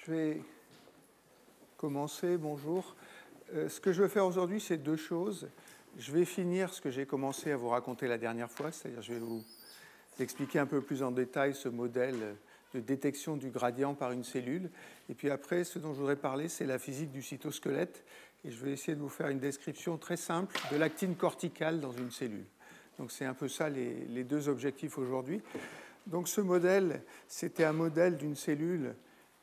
Je vais commencer. Bonjour. Ce que je veux faire aujourd'hui, c'est deux choses. Je vais finir ce que j'ai commencé à vous raconter la dernière fois, c'est-à-dire je vais vous expliquer un peu plus en détail ce modèle de détection du gradient par une cellule. Et puis après, ce dont je voudrais parler, c'est la physique du cytosquelette. Et je vais essayer de vous faire une description très simple de l'actine corticale dans une cellule. Donc c'est un peu ça les deux objectifs aujourd'hui. Donc ce modèle, c'était un modèle d'une cellule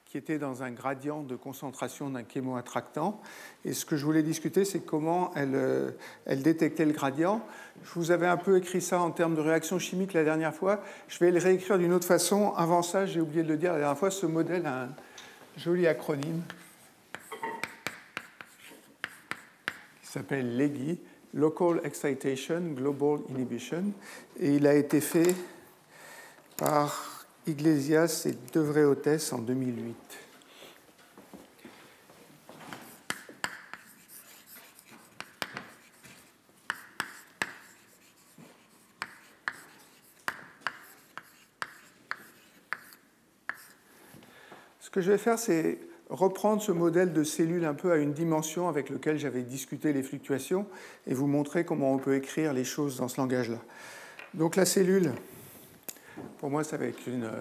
qui était dans un gradient de concentration d'un chémoattractant. Et ce que je voulais discuter, c'est comment elle détectait le gradient. Je vous avais un peu écrit ça en termes de réaction chimique la dernière fois. Je vais le réécrire d'une autre façon. Avant ça, j'ai oublié de le dire la dernière fois, ce modèle a un joli acronyme qui s'appelle LEGI, Local Excitation Global Inhibition. Et il a été fait par Iglesias et De Vries en 2008. Ce que je vais faire, c'est reprendre ce modèle de cellule un peu à une dimension avec lequel j'avais discuté les fluctuations et vous montrer comment on peut écrire les choses dans ce langage-là. Donc la cellule, pour moi, ça va être une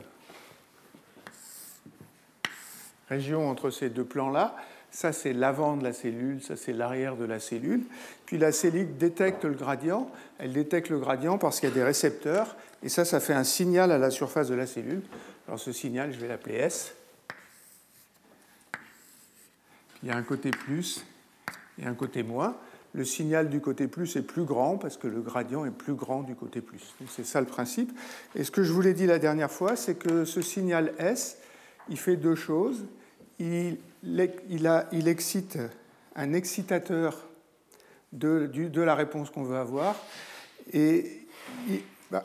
région entre ces deux plans-là. Ça, c'est l'avant de la cellule, ça, c'est l'arrière de la cellule. Puis la cellule détecte le gradient. Elle détecte le gradient parce qu'il y a des récepteurs. Et ça fait un signal à la surface de la cellule. Alors ce signal, je vais l'appeler S. Puis il y a un côté plus et un côté moins. Le signal du côté plus est plus grand parce que le gradient est plus grand du côté plus. Donc c'est ça le principe. Et ce que je vous l'ai dit la dernière fois, c'est que ce signal S, il fait deux choses. Il excite un excitateur de la réponse qu'on veut avoir, et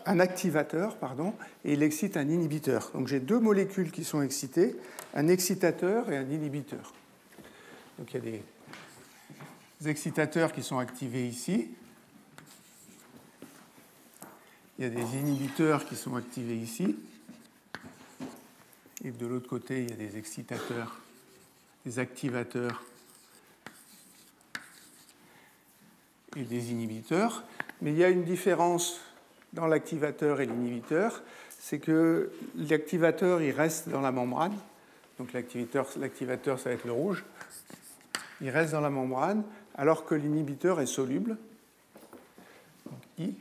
un activateur, pardon, et il excite un inhibiteur. Donc j'ai deux molécules qui sont excitées, un excitateur et un inhibiteur. Donc il y a des excitateurs qui sont activés ici. Il y a des inhibiteurs qui sont activés ici. Et de l'autre côté, il y a des excitateurs, des activateurs et des inhibiteurs. Mais il y a une différence dans l'activateur et l'inhibiteur, c'est que l'activateur, il reste dans la membrane. Donc l'activateur, ça va être le rouge. Il reste dans la membrane, alors que l'inhibiteur est soluble. Donc I.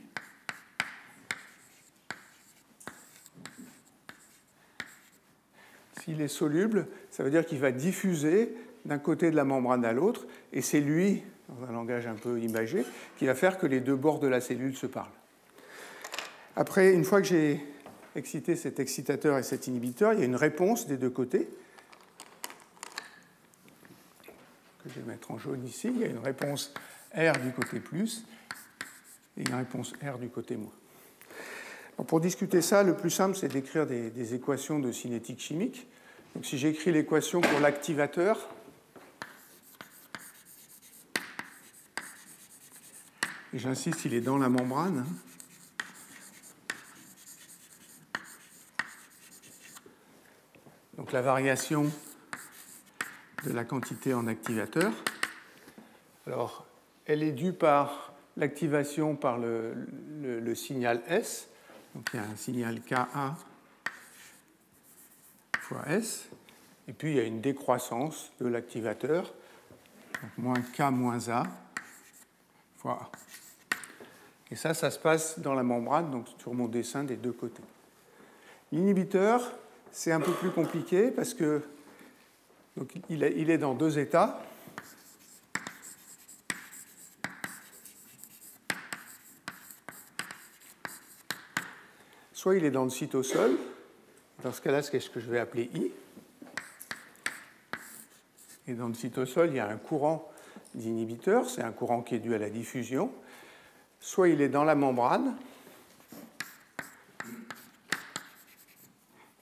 S'il est soluble, ça veut dire qu'il va diffuser d'un côté de la membrane à l'autre, et c'est lui, dans un langage un peu imagé, qui va faire que les deux bords de la cellule se parlent. Après, une fois que j'ai excité cet excitateur et cet inhibiteur, il y a une réponse des deux côtés, que je vais mettre en jaune ici. Il y a une réponse R du côté plus et une réponse R du côté moins. Donc pour discuter ça, le plus simple, c'est d'écrire des équations de cinétique chimique. Donc si j'écris l'équation pour l'activateur, et j'insiste, il est dans la membrane. Donc la variation de la quantité en activateur. Alors, elle est due par l'activation par le signal S. Donc il y a un signal Ka fois S. Et puis il y a une décroissance de l'activateur. Donc moins K moins A fois A. Et ça se passe dans la membrane, donc sur mon dessin des deux côtés. L'inhibiteur, c'est un peu plus compliqué parce que donc, il est dans deux états. Soit il est dans le cytosol, dans ce cas-là, c'est ce que je vais appeler I. Et dans le cytosol, il y a un courant d'inhibiteur, c'est un courant qui est dû à la diffusion. Soit il est dans la membrane.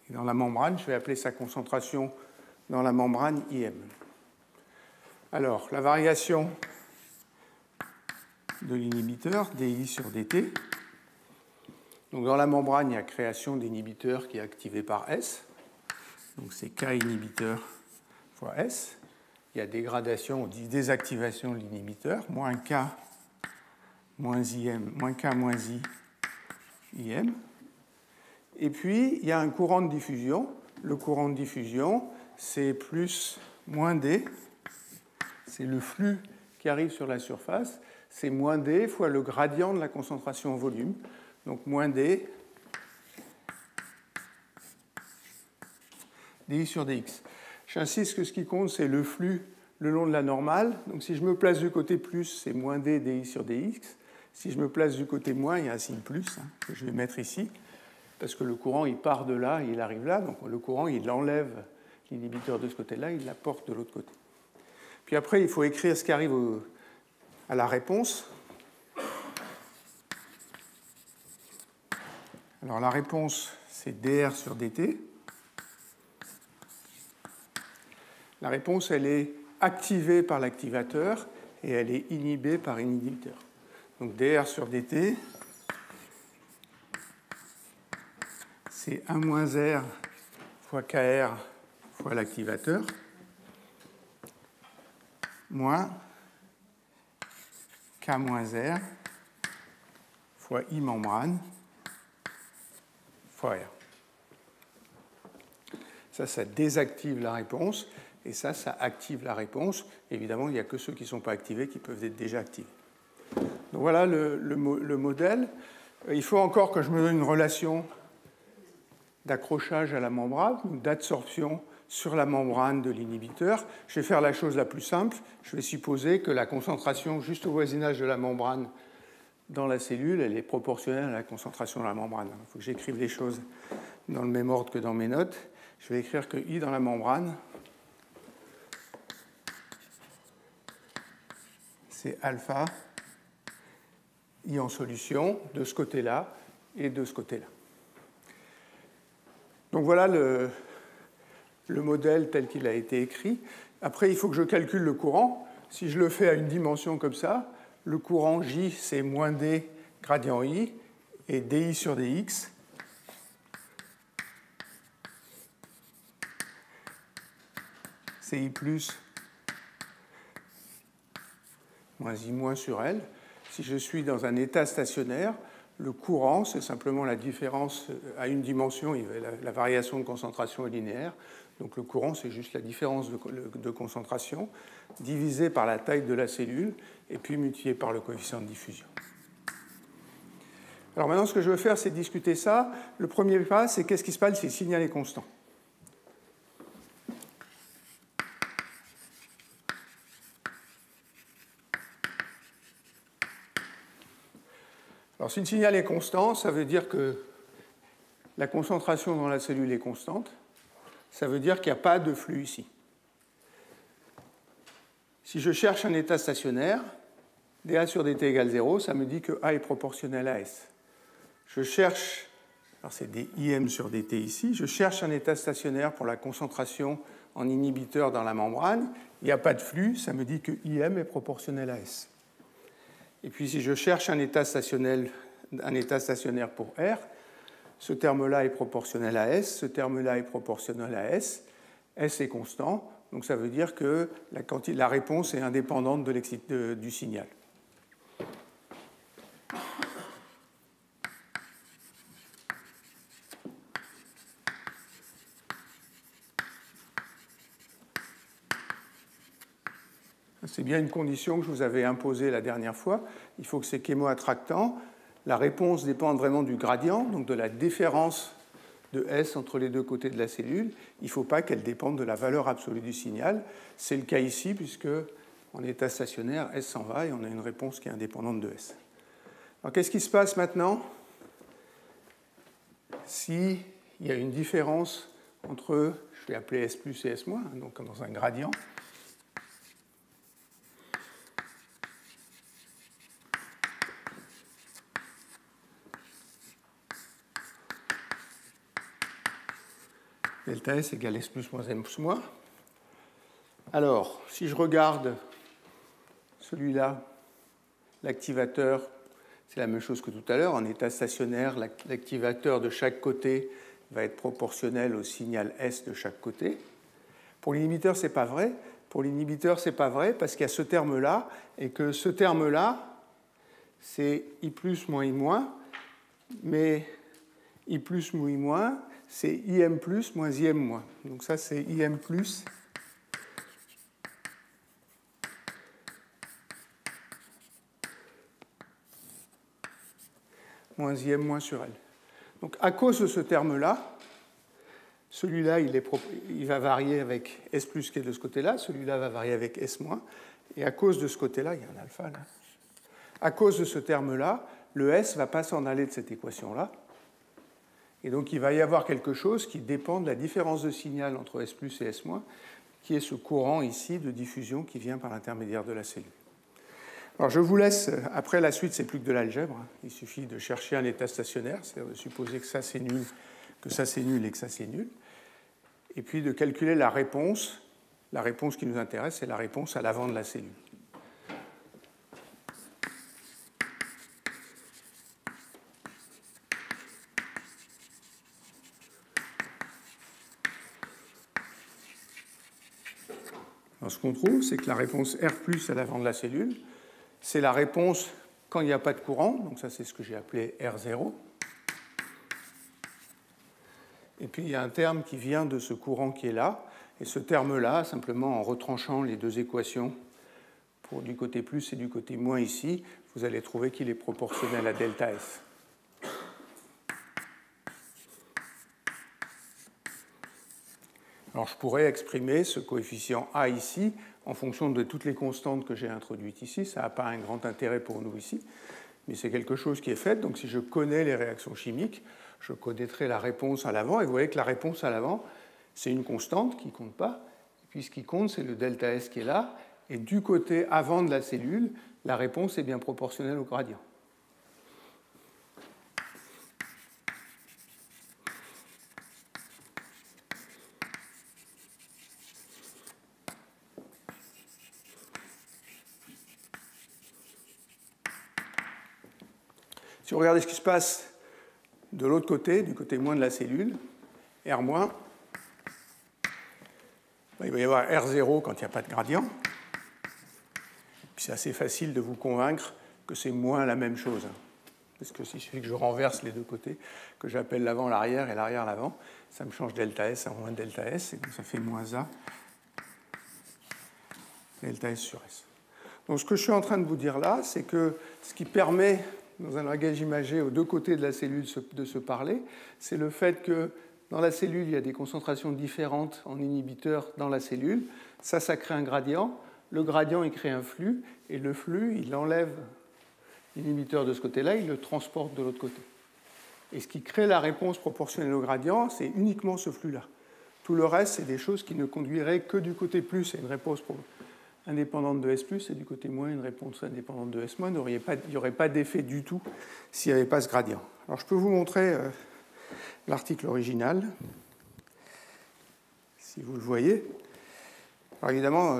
Et dans la membrane, je vais appeler sa concentration dans la membrane IM. Alors, la variation de l'inhibiteur, DI sur DT. Donc dans la membrane, il y a création d'inhibiteur qui est activé par S. Donc c'est K inhibiteur fois S. Il y a dégradation, on dit désactivation de l'inhibiteur, moins K moins IM, moins K moins I, IM. Et puis, il y a un courant de diffusion. Le courant de diffusion, c'est plus moins D. C'est le flux qui arrive sur la surface. C'est moins D fois le gradient de la concentration en volume. Donc, moins D, dI sur dx. J'insiste que ce qui compte, c'est le flux le long de la normale. Donc, si je me place du côté plus, c'est moins D, dI sur dx. Si je me place du côté moins, il y a un signe plus, que je vais mettre ici, parce que le courant, il part de là, il arrive là. Donc, le courant, il enlève l'inhibiteur de ce côté-là, il l'apporte de l'autre côté. Puis après, il faut écrire ce qui arrive à la réponse. Alors, la réponse, c'est dr sur dt. La réponse, elle est activée par l'activateur et elle est inhibée par un inhibiteur. Donc dr sur dt, c'est 1 moins R fois Kr fois l'activateur, moins K moins R fois I membrane fois R. Ça désactive la réponse, et ça active la réponse. Évidemment, il n'y a que ceux qui ne sont pas activés qui peuvent être déjà activés. Donc voilà le modèle. Il faut encore que je me donne une relation d'accrochage à la membrane, ou d'adsorption sur la membrane de l'inhibiteur. Je vais faire la chose la plus simple. Je vais supposer que la concentration juste au voisinage de la membrane dans la cellule, elle est proportionnelle à la concentration de la membrane. Il faut que j'écrive les choses dans le même ordre que dans mes notes. Je vais écrire que I dans la membrane, c'est alpha I en solution de ce côté-là et de ce côté-là. Donc voilà le modèle tel qu'il a été écrit. Après, il faut que je calcule le courant. Si je le fais à une dimension comme ça, le courant J, c'est moins D gradient I, et dI sur dx. C'est I plus moins I moins sur L. Si je suis dans un état stationnaire, le courant, c'est simplement la différence à une dimension, la variation de concentration est linéaire. Donc le courant, c'est juste la différence de concentration divisée par la taille de la cellule et puis multipliée par le coefficient de diffusion. Alors maintenant, ce que je veux faire, c'est discuter ça. Le premier pas, c'est qu'est-ce qui se passe si le signal est constant. Alors, si le signal est constant, ça veut dire que la concentration dans la cellule est constante. Ça veut dire qu'il n'y a pas de flux ici. Si je cherche un état stationnaire, dA sur dt égale 0, ça me dit que A est proportionnel à S. Je cherche, alors c'est dIm sur dt ici, je cherche un état stationnaire pour la concentration en inhibiteur dans la membrane. Il n'y a pas de flux, ça me dit que Im est proportionnel à S. Et puis si je cherche un état stationnaire pour R, ce terme-là est proportionnel à S, ce terme-là est proportionnel à S, S est constant, donc ça veut dire que la réponse est indépendante du signal. C'est bien une condition que je vous avais imposée la dernière fois. Il faut que c'est chémoattractant. La réponse dépend vraiment du gradient, donc de la différence de S entre les deux côtés de la cellule. Il ne faut pas qu'elle dépende de la valeur absolue du signal. C'est le cas ici, puisque en état stationnaire, S s'en va et on a une réponse qui est indépendante de S. Alors qu'est-ce qui se passe maintenant s'il y a une différence entre, je vais appeler S plus et S moins, donc dans un gradient. Delta S égale S plus moins M plus moins. Alors, si je regarde celui-là, l'activateur, c'est la même chose que tout à l'heure. En état stationnaire, l'activateur de chaque côté va être proportionnel au signal S de chaque côté. Pour l'inhibiteur, ce n'est pas vrai. Pour l'inhibiteur, ce n'est pas vrai parce qu'il y a ce terme-là, et que ce terme-là, c'est I plus moins I moins, mais I plus moins I moins, c'est IM plus moins IM moins. Donc ça, c'est IM plus moins IM moins sur L. Donc à cause de ce terme-là, celui-là, il va varier avec S plus qui est de ce côté-là, celui-là va varier avec S moins, et à cause de ce côté-là, il y a un alpha là, à cause de ce terme-là, le S ne va pas s'en aller de cette équation-là, et donc il va y avoir quelque chose qui dépend de la différence de signal entre S plus et S moins, qui est ce courant ici de diffusion qui vient par l'intermédiaire de la cellule. Alors je vous laisse, après la suite, c'est plus que de l'algèbre. Il suffit de chercher un état stationnaire, c'est-à-dire de supposer que ça c'est nul, que ça c'est nul et que ça c'est nul, et puis de calculer la réponse. La réponse qui nous intéresse, c'est la réponse à l'avant de la cellule. Alors, ce qu'on trouve, c'est que la réponse R plus à l'avant de la cellule, c'est la réponse quand il n'y a pas de courant, donc ça c'est ce que j'ai appelé R0. Et puis il y a un terme qui vient de ce courant qui est là, et ce terme-là, simplement en retranchant les deux équations pour du côté plus et du côté moins ici, vous allez trouver qu'il est proportionnel à delta S. Alors je pourrais exprimer ce coefficient A ici en fonction de toutes les constantes que j'ai introduites ici. Ça n'a pas un grand intérêt pour nous ici, mais c'est quelque chose qui est fait. Donc si je connais les réactions chimiques, je connaîtrai la réponse à l'avant. Et vous voyez que la réponse à l'avant, c'est une constante qui ne compte pas. Et puis ce qui compte, c'est le delta S qui est là. Et du côté avant de la cellule, la réponse est bien proportionnelle au gradient. Si vous regardez ce qui se passe de l'autre côté, du côté moins de la cellule, R-, il va y avoir R0 quand il n'y a pas de gradient. Puis c'est assez facile de vous convaincre que c'est moins la même chose. Parce que s'il suffit que je renverse les deux côtés, que j'appelle l'avant l'arrière et l'arrière l'avant, ça me change delta S en moins delta S, et donc ça fait moins A delta S sur S. Donc ce que je suis en train de vous dire là, c'est que ce qui permet, dans un langage imagé, aux deux côtés de la cellule de se parler, c'est le fait que dans la cellule, il y a des concentrations différentes en inhibiteurs dans la cellule. Ça crée un gradient. Le gradient, il crée un flux, et le flux, il enlève l'inhibiteur de ce côté-là, il le transporte de l'autre côté. Et ce qui crée la réponse proportionnelle au gradient, c'est uniquement ce flux-là. Tout le reste, c'est des choses qui ne conduiraient que du côté plus à une réponse indépendante de S+, et du côté moins, une réponse indépendante de S-. Il n'y aurait pas d'effet du tout s'il n'y avait pas ce gradient. Alors, je peux vous montrer l'article original, si vous le voyez. Alors, évidemment,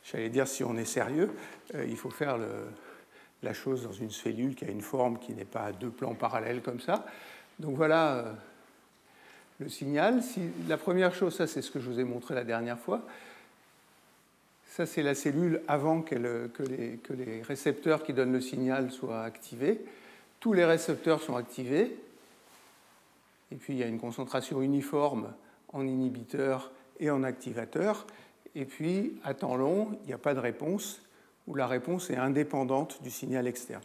j'allais dire, si on est sérieux, il faut faire la chose dans une cellule qui a une forme qui n'est pas à deux plans parallèles comme ça. Donc, voilà le signal. La première chose, ça, c'est ce que je vous ai montré la dernière fois. Ça, c'est la cellule avant que les récepteurs qui donnent le signal soient activés. Tous les récepteurs sont activés. Et puis, il y a une concentration uniforme en inhibiteur et en activateur. Et puis, à temps long, il n'y a pas de réponse, ou la réponse est indépendante du signal externe.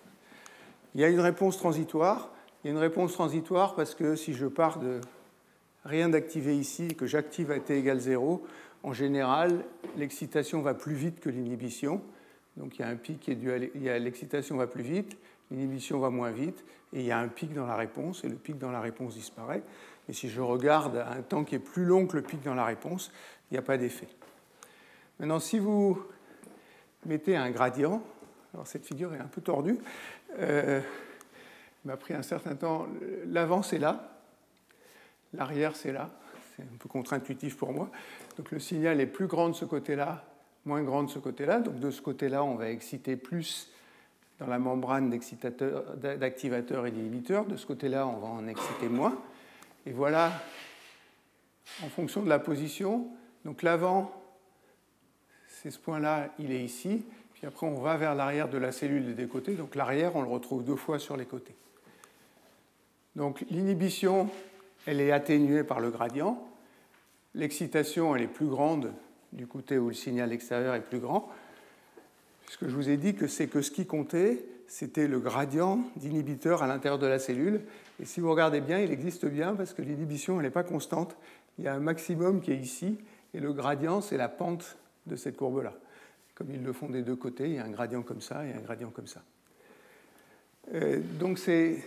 Il y a une réponse transitoire. Il y a une réponse transitoire parce que si je pars de rien d'activé ici et que j'active à t égale 0, en général, l'excitation va plus vite que l'inhibition. Donc il y a un pic qui est dû à l'excitation va plus vite, l'inhibition va moins vite, et il y a un pic dans la réponse, et le pic dans la réponse disparaît. Et si je regarde à un temps qui est plus long que le pic dans la réponse, il n'y a pas d'effet. Maintenant, si vous mettez un gradient, alors cette figure est un peu tordue, il m'a pris un certain temps, l'avant c'est là, l'arrière c'est là. C'est un peu contre-intuitif pour moi. Donc le signal est plus grand de ce côté-là, moins grand de ce côté-là. Donc de ce côté-là, on va exciter plus dans la membrane d'activateur et d'inhibiteur. De ce côté-là, on va en exciter moins. Et voilà, en fonction de la position, Donc l'avant, c'est ce point-là, il est ici. Puis après, on va vers l'arrière de la cellule des côtés. Donc l'arrière, on le retrouve 2 fois sur les côtés. Donc l'inhibition, elle est atténuée par le gradient. L'excitation, elle est plus grande du côté où le signal extérieur est plus grand. Ce que je vous ai dit, c'est que ce qui comptait, c'était le gradient d'inhibiteur à l'intérieur de la cellule. Et si vous regardez bien, il existe bien parce que l'inhibition, elle n'est pas constante. Il y a un maximum qui est ici, et le gradient, c'est la pente de cette courbe-là. Comme ils le font des 2 côtés, il y a un gradient comme ça et un gradient comme ça. Donc c'est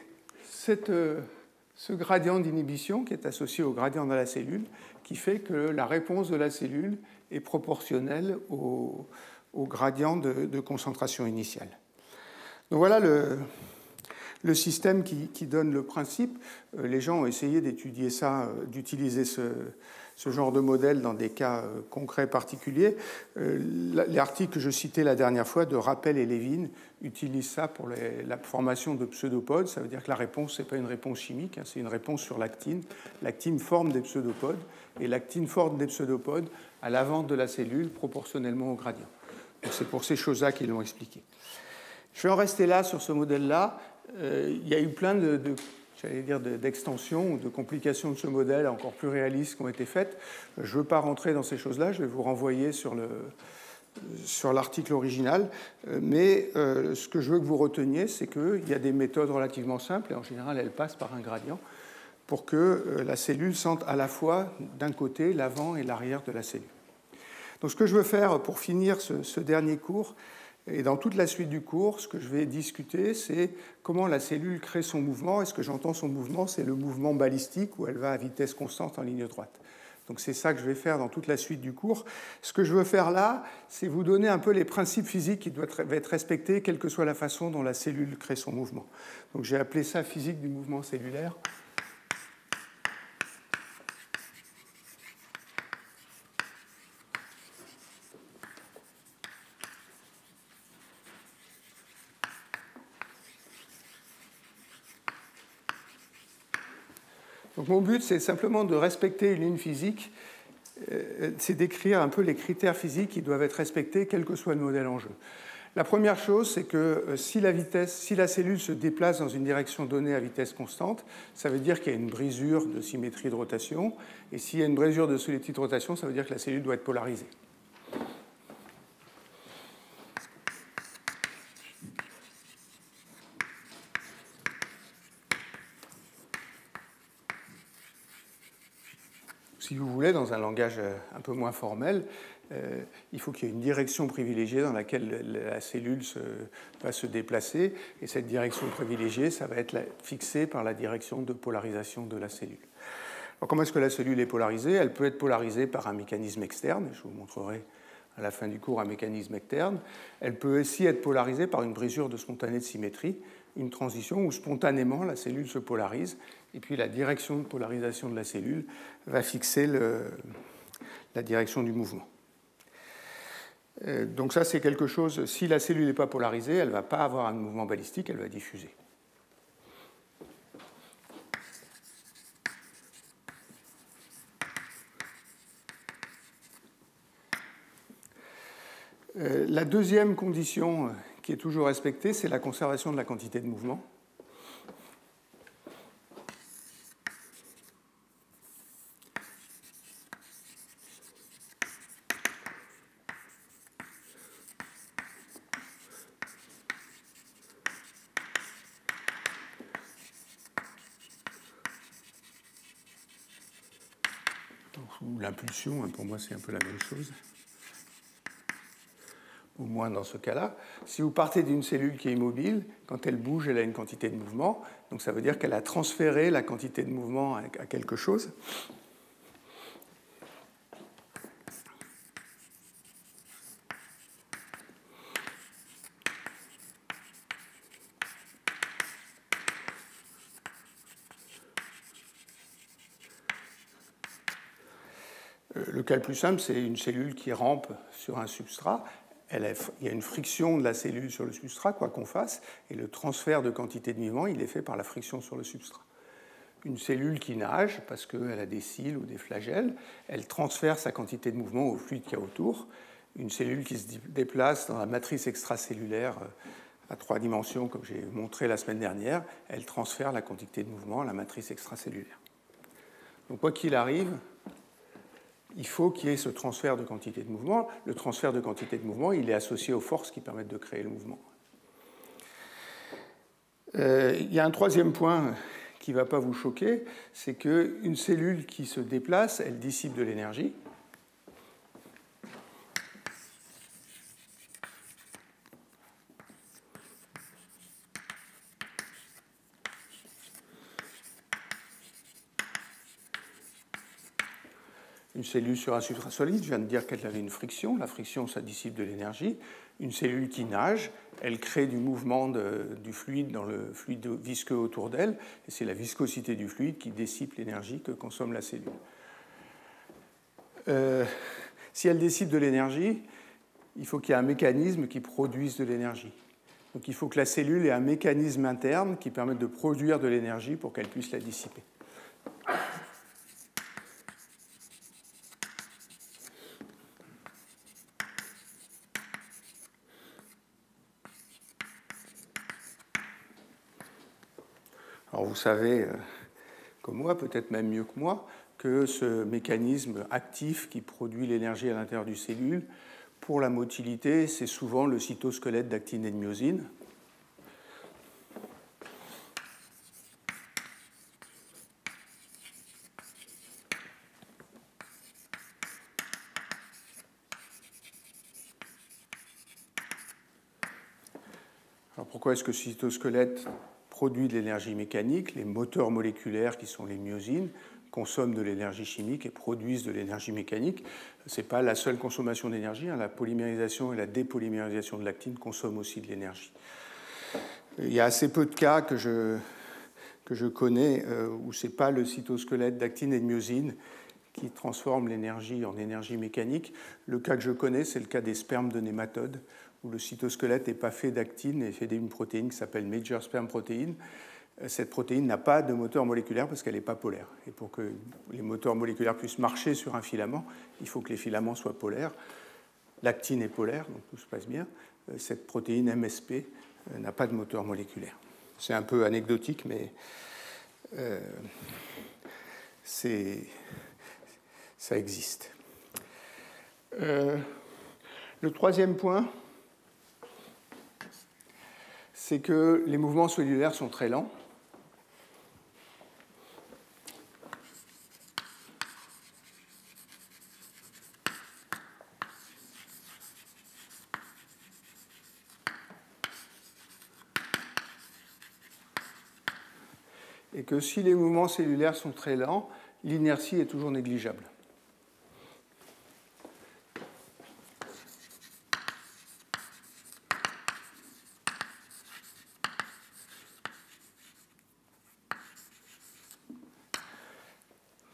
ce gradient d'inhibition qui est associé au gradient de la cellule qui fait que la réponse de la cellule est proportionnelle au gradient de concentration initiale. Donc voilà le système qui donne le principe. Les gens ont essayé d'étudier ça, d'utiliser ce genre de modèle dans des cas concrets particuliers. L'article que je citais la dernière fois de Rappel et Levin utilise ça pour la formation de pseudopodes. Ça veut dire que la réponse, ce n'est pas une réponse chimique, hein, c'est une réponse sur l'actine. L'actine forme des pseudopodes, et l'actine forme des pseudopodes à l'avant de la cellule proportionnellement au gradient. C'est pour ces choses-là qu'ils l'ont expliqué. Je vais en rester là sur ce modèle-là. Il y a eu plein d'extensions ou de complications de ce modèle encore plus réalistes qui ont été faites. Je ne veux pas rentrer dans ces choses-là, je vais vous renvoyer sur l'article original. Mais ce que je veux que vous reteniez, c'est qu'il y a des méthodes relativement simples, et en général, elles passent par un gradient, pour que la cellule sente à la fois d'un côté l'avant et l'arrière de la cellule. Donc ce que je veux faire pour finir ce dernier cours, et dans toute la suite du cours, ce que je vais discuter, c'est comment la cellule crée son mouvement. Et ce que j'entends son mouvement, c'est le mouvement balistique où elle va à vitesse constante en ligne droite. Donc c'est ça que je vais faire dans toute la suite du cours. Ce que je veux faire là, c'est vous donner un peu les principes physiques qui doivent être respectés, quelle que soit la façon dont la cellule crée son mouvement. Donc j'ai appelé ça physique du mouvement cellulaire. Donc mon but, c'est simplement de respecter une ligne physique, c'est d'écrire un peu les critères physiques qui doivent être respectés, quel que soit le modèle en jeu. La première chose, c'est que si la cellule se déplace dans une direction donnée à vitesse constante, ça veut dire qu'il y a une brisure de symétrie de rotation. Et s'il y a une brisure de symétrie de rotation, ça veut dire que la cellule doit être polarisée. Si vous voulez, dans un langage un peu moins formel, il faut qu'il y ait une direction privilégiée dans laquelle la cellule va se déplacer. Et cette direction privilégiée, ça va être fixée par la direction de polarisation de la cellule. Alors, comment est-ce que la cellule est polarisée? Elle peut être polarisée par un mécanisme externe. Je vous montrerai à la fin du cours un mécanisme externe. Elle peut aussi être polarisée par une brisure de spontanée de symétrie, une transition où spontanément la cellule se polarise. Et puis la direction de polarisation de la cellule va fixer la direction du mouvement. Donc ça, c'est quelque chose, si la cellule n'est pas polarisée, elle ne va pas avoir un mouvement balistique, elle va diffuser. La deuxième condition qui est toujours respectée, c'est la conservation de la quantité de mouvement. Ou l'impulsion, pour moi c'est un peu la même chose. Au moins dans ce cas-là. Si vous partez d'une cellule qui est immobile, quand elle bouge, elle a une quantité de mouvement. Donc ça veut dire qu'elle a transféré la quantité de mouvement à quelque chose. Le cas le plus simple, c'est une cellule qui rampe sur un substrat. Il y a une friction de la cellule sur le substrat, quoi qu'on fasse, et le transfert de quantité de mouvement, il est fait par la friction sur le substrat. une cellule qui nage parce qu'elle a des cils ou des flagelles, elle transfère sa quantité de mouvement au fluide qu'il y a autour. Une cellule qui se déplace dans la matrice extracellulaire à 3 dimensions, comme j'ai montré la semaine dernière, elle transfère la quantité de mouvement à la matrice extracellulaire. Donc quoi qu'il arrive, il faut qu'il y ait ce transfert de quantité de mouvement. Le transfert de quantité de mouvement, il est associé aux forces qui permettent de créer le mouvement. Il y a un troisième point qui ne va pas vous choquer, c'est qu'une cellule qui se déplace, elle dissipe de l'énergie. Une cellule sur un substrat solide, je viens de dire qu'elle avait une friction. La friction, ça dissipe de l'énergie. Une cellule qui nage, elle crée du mouvement du fluide dans le fluide visqueux autour d'elle. Et c'est la viscosité du fluide qui dissipe l'énergie que consomme la cellule. Si elle dissipe de l'énergie, il faut qu'il y ait un mécanisme qui produise de l'énergie. Donc il faut que la cellule ait un mécanisme interne qui permette de produire de l'énergie pour qu'elle puisse la dissiper. Alors vous savez, comme moi, peut-être même mieux que moi, que ce mécanisme actif qui produit l'énergie à l'intérieur du cellule, pour la motilité, c'est souvent le cytosquelette d'actine et de myosine. Alors pourquoi est-ce que ce cytosquelette produit de l'énergie mécanique? Les moteurs moléculaires, qui sont les myosines, consomment de l'énergie chimique et produisent de l'énergie mécanique. Ce n'est pas la seule consommation d'énergie. La polymérisation et la dépolymérisation de l'actine consomment aussi de l'énergie. Il y a assez peu de cas que je connais où ce n'est pas le cytosquelette d'actine et de myosine qui transforme l'énergie en énergie mécanique. Le cas que je connais, c'est le cas des spermes de nématodes, où le cytosquelette n'est pas fait d'actine et fait d'une protéine qui s'appelle Major Sperm Protein. Cette protéine n'a pas de moteur moléculaire parce qu'elle n'est pas polaire. Et pour que les moteurs moléculaires puissent marcher sur un filament, il faut que les filaments soient polaires. L'actine est polaire, donc tout se passe bien. Cette protéine MSP n'a pas de moteur moléculaire. C'est un peu anecdotique, mais ça existe. Le troisième point, c'est que les mouvements cellulaires sont très lents. Et que si les mouvements cellulaires sont très lents, l'inertie est toujours négligeable.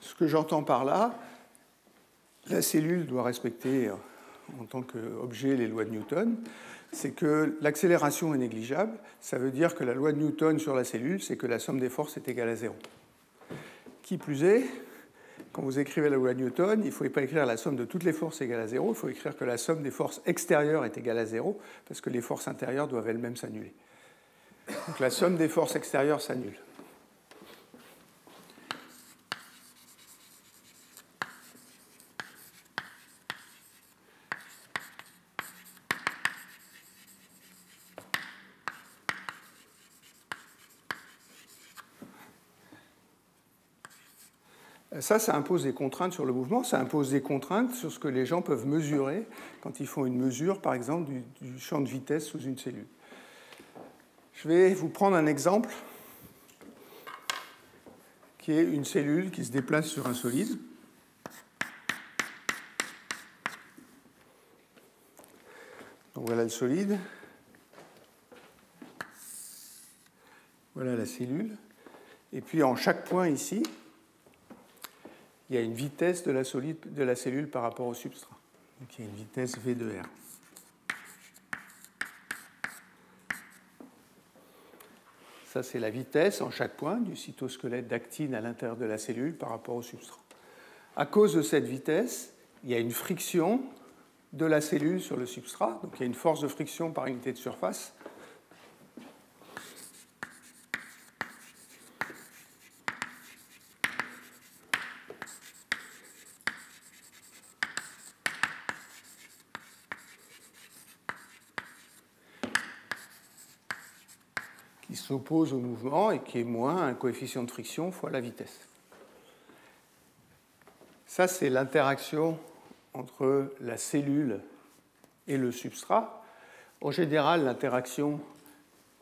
Ce que j'entends par là, la cellule doit respecter en tant qu'objet les lois de Newton, c'est que l'accélération est négligeable. Ça veut dire que la loi de Newton sur la cellule, c'est que la somme des forces est égale à 0. Qui plus est, quand vous écrivez la loi de Newton, il ne faut pas écrire la somme de toutes les forces égale à 0, il faut écrire que la somme des forces extérieures est égale à 0, parce que les forces intérieures doivent elles-mêmes s'annuler. Donc la somme des forces extérieures s'annule. Ça impose des contraintes sur le mouvement, ça impose des contraintes sur ce que les gens peuvent mesurer quand ils font une mesure, par exemple, du champ de vitesse sous une cellule. Je vais vous prendre un exemple qui est une cellule qui se déplace sur un solide. Donc voilà le solide. Voilà la cellule. Et puis en chaque point ici, il y a une vitesse de la cellule par rapport au substrat. Donc il y a une vitesse V de R. Ça, c'est la vitesse en chaque point du cytosquelette d'actine à l'intérieur de la cellule par rapport au substrat. À cause de cette vitesse, il y a une friction de la cellule sur le substrat, donc il y a une force de friction par unité de surface. Qui s'oppose au mouvement et qui est moins un coefficient de friction fois la vitesse. Ça, c'est l'interaction entre la cellule et le substrat. En général, l'interaction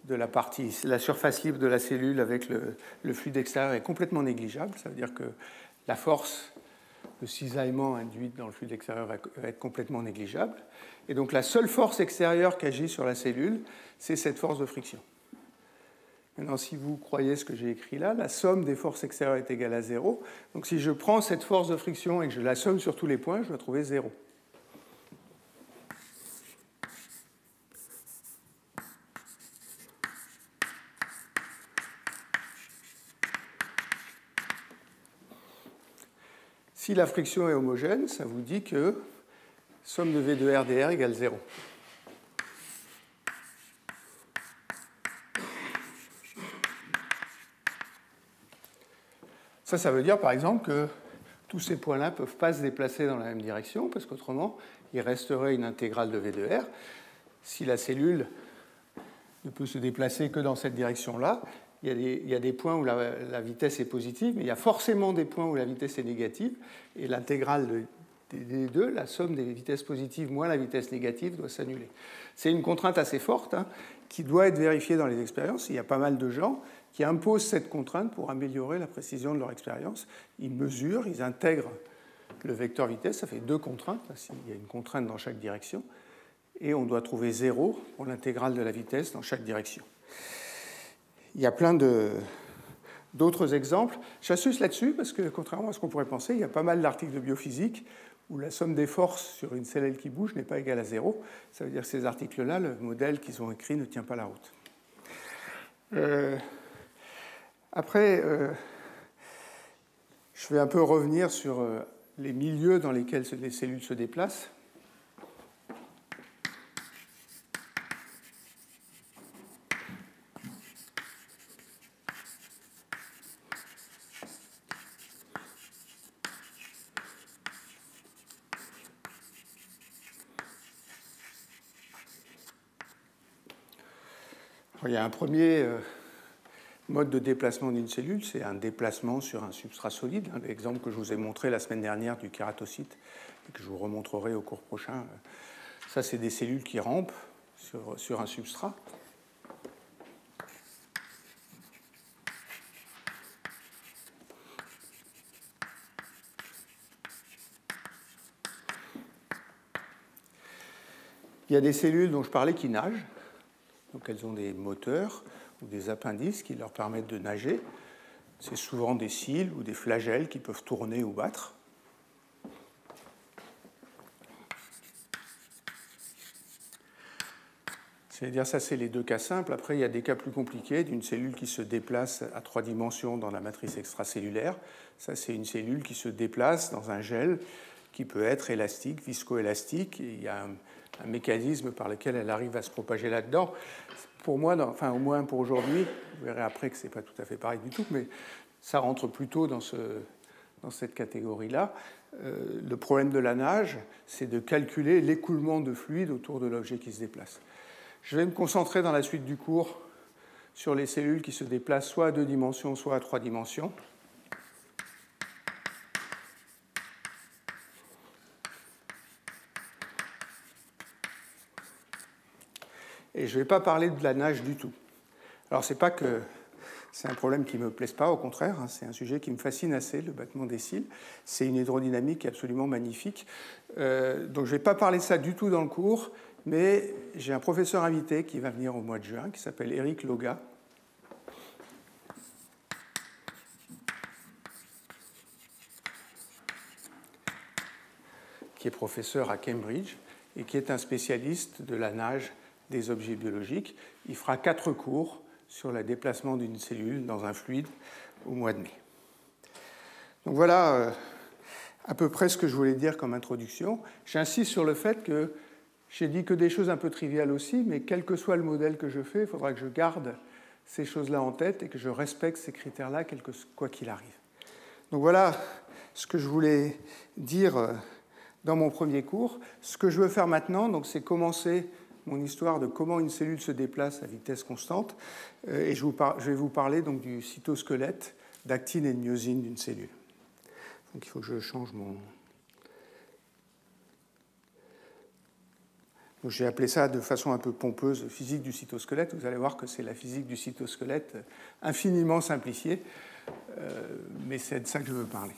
de la surface libre de la cellule avec le fluide extérieur est complètement négligeable. Ça veut dire que la force de cisaillement induite dans le fluide extérieur va être complètement négligeable. Et donc la seule force extérieure qui agit sur la cellule, c'est cette force de friction. Maintenant, si vous croyez ce que j'ai écrit là, la somme des forces extérieures est égale à 0. Donc si je prends cette force de friction et que je la somme sur tous les points, je dois trouver 0. Si la friction est homogène, ça vous dit que somme de V de R dr égale 0. Ça veut dire par exemple que tous ces points-là ne peuvent pas se déplacer dans la même direction, parce qu'autrement, il resterait une intégrale de V de R. Si la cellule ne peut se déplacer que dans cette direction-là, il y a des points où la vitesse est positive, mais il y a forcément des points où la vitesse est négative, et l'intégrale des deux, la somme des vitesses positives moins la vitesse négative, doit s'annuler. C'est une contrainte assez forte, qui doit être vérifiée dans les expériences. Il y a pas mal de gens qui imposent cette contrainte pour améliorer la précision de leur expérience. Ils mesurent, ils intègrent le vecteur vitesse, ça fait 2 contraintes, il y a une contrainte dans chaque direction, et on doit trouver 0 pour l'intégrale de la vitesse dans chaque direction. Il y a plein d'autres exemples. J'assiste là-dessus parce que, contrairement à ce qu'on pourrait penser, il y a pas mal d'articles de biophysique où la somme des forces sur une cellule qui bouge n'est pas égale à 0. Ça veut dire que ces articles-là, le modèle qu'ils ont écrit ne tient pas la route. Après, je vais un peu revenir sur les milieux dans lesquels les cellules se déplacent. Il y a un premier mode de déplacement d'une cellule, c'est un déplacement sur un substrat solide. L'exemple que je vous ai montré la semaine dernière du kératocyte et que je vous remontrerai au cours prochain, ça c'est des cellules qui rampent sur un substrat. Il y a des cellules dont je parlais qui nagent. Donc elles ont des moteurs ou des appendices qui leur permettent de nager. C'est souvent des cils ou des flagelles qui peuvent tourner ou battre. C'est-à-dire, ça, c'est les 2 cas simples. Après, il y a des cas plus compliqués d'une cellule qui se déplace à 3 dimensions dans la matrice extracellulaire. Ça, c'est une cellule qui se déplace dans un gel qui peut être élastique, viscoélastique. Et il y a un mécanisme par lequel elle arrive à se propager là-dedans. Pour moi, enfin au moins pour aujourd'hui, vous verrez après que ce n'est pas tout à fait pareil du tout, mais ça rentre plutôt dans cette catégorie-là. Le problème de la nage, c'est de calculer l'écoulement de fluide autour de l'objet qui se déplace. Je vais me concentrer dans la suite du cours sur les cellules qui se déplacent soit à 2 dimensions, soit à 3 dimensions. Et je ne vais pas parler de la nage du tout. Alors, c'est pas que c'est un problème qui ne me plaise pas, au contraire, c'est un sujet qui me fascine assez, le battement des cils. C'est une hydrodynamique absolument magnifique. Donc, je ne vais pas parler de ça du tout dans le cours, mais j'ai un professeur invité qui va venir au mois de juin, qui s'appelle Eric Loga, qui est professeur à Cambridge et qui est un spécialiste de la nage des objets biologiques. Il fera 4 cours sur le déplacement d'une cellule dans un fluide au mois de mai. Donc voilà à peu près ce que je voulais dire comme introduction. J'insiste sur le fait que j'ai dit que des choses un peu triviales aussi, mais quel que soit le modèle que je fais, il faudra que je garde ces choses-là en tête et que je respecte ces critères-là, quoi qu'il arrive. Donc voilà ce que je voulais dire dans mon premier cours. Ce que je veux faire maintenant, c'est commencer mon histoire de comment une cellule se déplace à vitesse constante, et je vais vous parler donc du cytosquelette, d'actine et de myosine d'une cellule. Donc il faut que je change mon... J'ai appelé ça de façon un peu pompeuse physique du cytosquelette. Vous allez voir que c'est la physique du cytosquelette infiniment simplifiée, mais c'est de ça que je veux parler.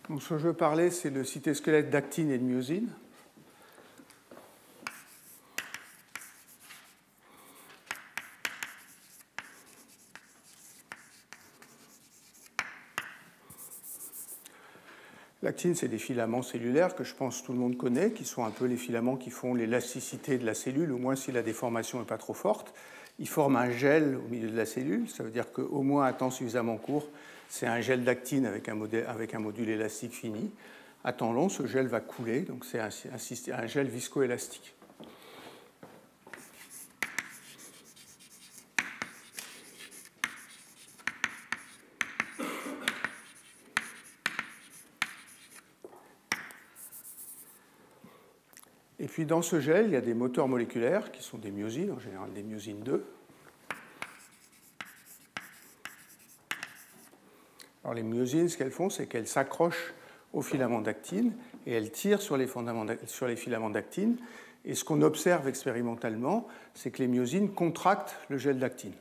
Donc, ce que je veux parler, c'est le cytosquelette d'actine et de myosine. L'actine, c'est des filaments cellulaires que je pense tout le monde connaît, qui sont un peu les filaments qui font l'élasticité de la cellule, au moins si la déformation n'est pas trop forte. Ils forment un gel au milieu de la cellule, ça veut dire qu'au moins à temps suffisamment court, c'est un gel d'actine avec un module élastique fini. À temps long, ce gel va couler, donc c'est un gel viscoélastique. Et puis dans ce gel, il y a des moteurs moléculaires qui sont des myosines, en général des myosines 2. Alors les myosines, ce qu'elles font, c'est qu'elles s'accrochent aux filaments d'actine et elles tirent sur les filaments d'actine. Et ce qu'on observe expérimentalement, c'est que les myosines contractent le gel d'actine.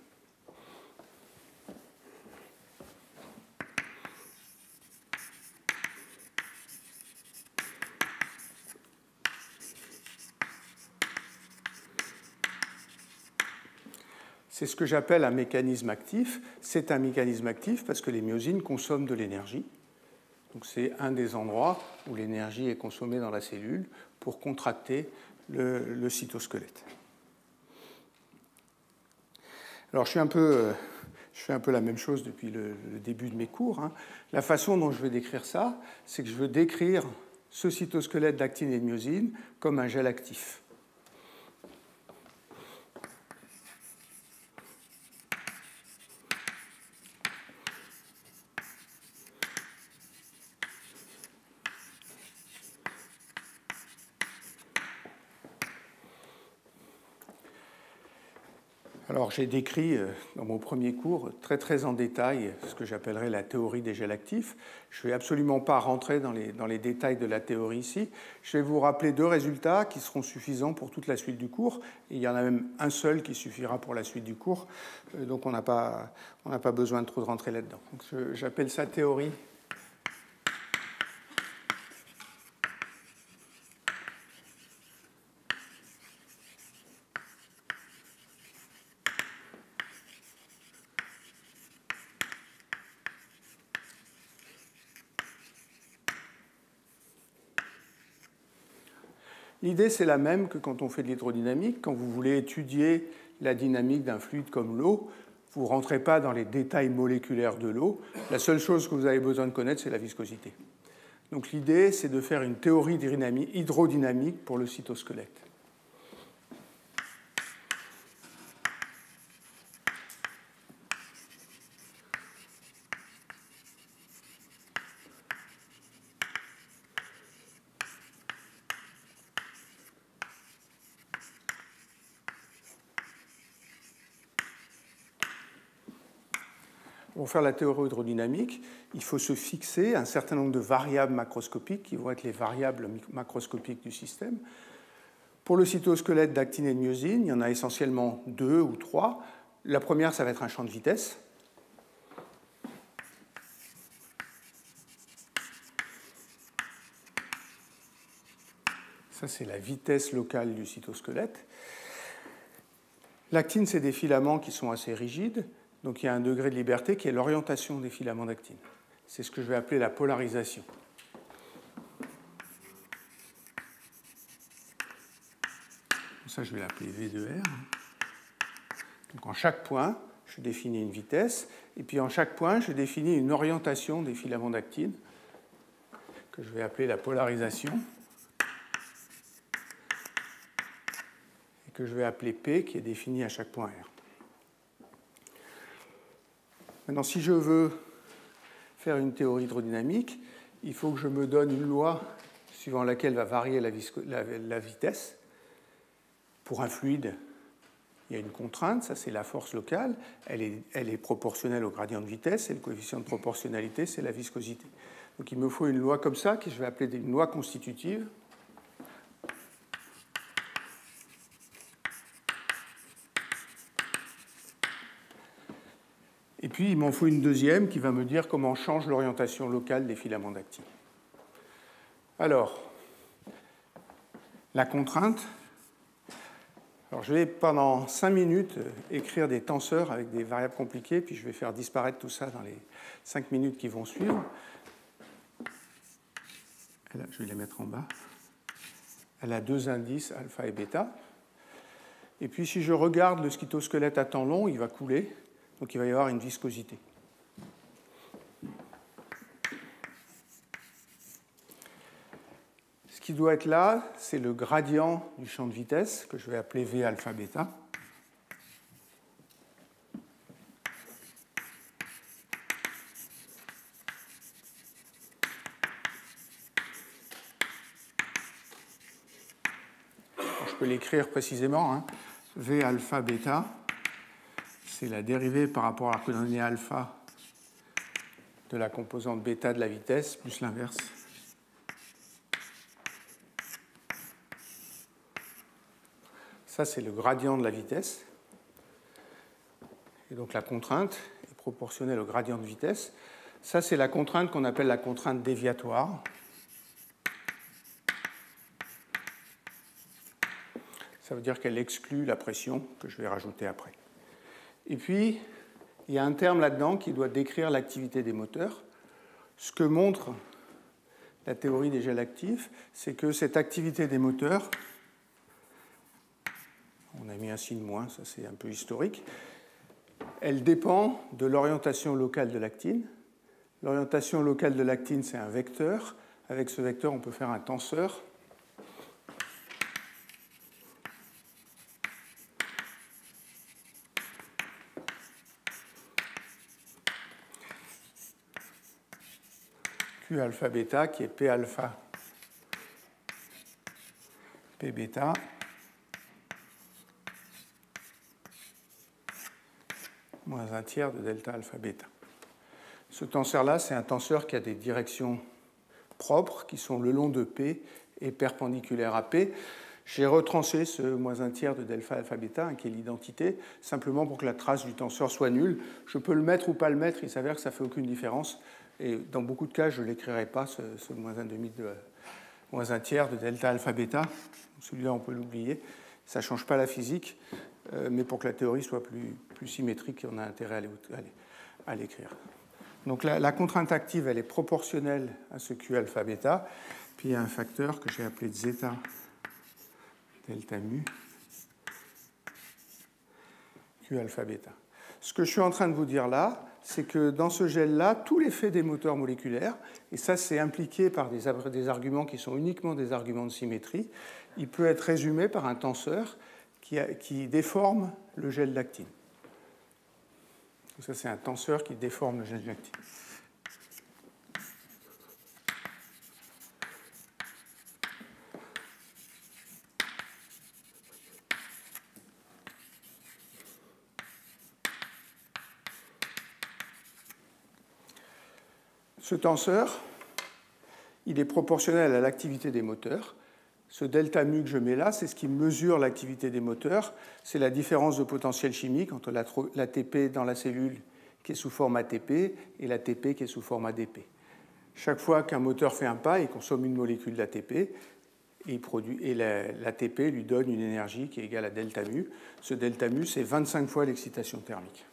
C'est ce que j'appelle un mécanisme actif. C'est un mécanisme actif parce que les myosines consomment de l'énergie. Donc c'est un des endroits où l'énergie est consommée dans la cellule pour contracter le cytosquelette. Alors je fais un peu la même chose depuis le début de mes cours. La façon dont je vais décrire ça, c'est que je veux décrire ce cytosquelette d'actine et de myosine comme un gel actif. Alors j'ai décrit dans mon premier cours très en détail ce que j'appellerais la théorie des gels actifs. Je ne vais absolument pas rentrer dans les détails de la théorie ici. Je vais vous rappeler 2 résultats qui seront suffisants pour toute la suite du cours. Et il y en a même un seul qui suffira pour la suite du cours. Donc on n'a pas besoin de trop rentrer là-dedans. J'appelle ça théorie. L'idée, c'est la même que quand on fait de l'hydrodynamique. Quand vous voulez étudier la dynamique d'un fluide comme l'eau, vous ne rentrez pas dans les détails moléculaires de l'eau. La seule chose que vous avez besoin de connaître, c'est la viscosité. Donc l'idée, c'est de faire une théorie hydrodynamique pour le cytosquelette. pour faire la théorie hydrodynamique, il faut se fixer un certain nombre de variables macroscopiques qui vont être les variables macroscopiques du système. Pour le cytosquelette d'actine et de myosine, il y en a essentiellement 2 ou 3. La première, ça va être un champ de vitesse. Ça, c'est la vitesse locale du cytosquelette. L'actine, c'est des filaments qui sont assez rigides. Donc il y a un degré de liberté qui est l'orientation des filaments d'actine. C'est ce que je vais appeler la polarisation. Ça, je vais l'appeler V de R. Donc en chaque point, je définis une vitesse, et puis en chaque point, je définis une orientation des filaments d'actine, que je vais appeler la polarisation, et que je vais appeler P, qui est définie à chaque point R. Maintenant, si je veux faire une théorie hydrodynamique, il faut que je me donne une loi suivant laquelle va varier la vitesse. Pour un fluide, il y a une contrainte, ça c'est la force locale, elle est proportionnelle au gradient de vitesse, et le coefficient de proportionnalité, c'est la viscosité. Donc il me faut une loi comme ça, que je vais appeler une loi constitutive. Et puis il m'en faut une deuxième qui va me dire comment change l'orientation locale des filaments d'actine. Alors, la contrainte. Alors, je vais pendant 5 minutes écrire des tenseurs avec des variables compliquées, puis je vais faire disparaître tout ça dans les 5 minutes qui vont suivre. Et là, je vais les mettre en bas. Elle a 2 indices, alpha et bêta. Et puis, si je regarde le cytosquelette à temps long, il va couler, donc il va y avoir une viscosité. Ce qui doit être là, c'est le gradient du champ de vitesse, que je vais appeler V alpha bêta. Je peux l'écrire précisément. Hein. V alpha bêta, c'est la dérivée par rapport à la coordonnée alpha de la composante bêta de la vitesse, plus l'inverse. Ça, c'est le gradient de la vitesse. Et donc la contrainte est proportionnelle au gradient de vitesse. Ça, c'est la contrainte qu'on appelle la contrainte déviatoire. Ça veut dire qu'elle exclut la pression que je vais rajouter après. Et puis, il y a un terme là-dedans qui doit décrire l'activité des moteurs. Ce que montre la théorie des gels actifs, c'est que cette activité des moteurs, on a mis un signe moins, ça c'est un peu historique, elle dépend de l'orientation locale de l'actine. L'orientation locale de l'actine, c'est un vecteur. Avec ce vecteur, on peut faire un tenseur. Q alpha bêta, qui est P alpha P bêta moins un tiers de delta alpha bêta. Ce tenseur-là, c'est un tenseur qui a des directions propres, qui sont le long de P et perpendiculaires à P. J'ai retranché ce moins un tiers de delta alpha bêta, qui est l'identité, simplement pour que la trace du tenseur soit nulle. Je peux le mettre ou pas le mettre, il s'avère que ça ne fait aucune différence. Et dans beaucoup de cas, je ne l'écrirai pas, ce moins un demi de moins un tiers de delta alpha bêta. Celui-là, on peut l'oublier. Ça ne change pas la physique, mais pour que la théorie soit plus symétrique, on a intérêt à l'écrire. Donc la contrainte active, elle est proportionnelle à ce Q alpha bêta. Puis il y a un facteur que j'ai appelé zeta delta mu Q alpha bêta. Ce que je suis en train de vous dire là, c'est que dans ce gel-là, tout l'effet des moteurs moléculaires, et ça c'est impliqué par des arguments qui sont uniquement des arguments de symétrie, il peut être résumé par un tenseur qui déforme le gel d'actine. Ça c'est un tenseur qui déforme le gel d'actine. Ce tenseur, il est proportionnel à l'activité des moteurs. Ce delta mu que je mets là, c'est ce qui mesure l'activité des moteurs. C'est la différence de potentiel chimique entre l'ATP dans la cellule qui est sous forme ATP et l'ATP qui est sous forme ADP. Chaque fois qu'un moteur fait un pas, il consomme une molécule d'ATP et l'ATP lui donne une énergie qui est égale à delta mu. Ce delta mu, c'est 25 fois l'excitation thermique.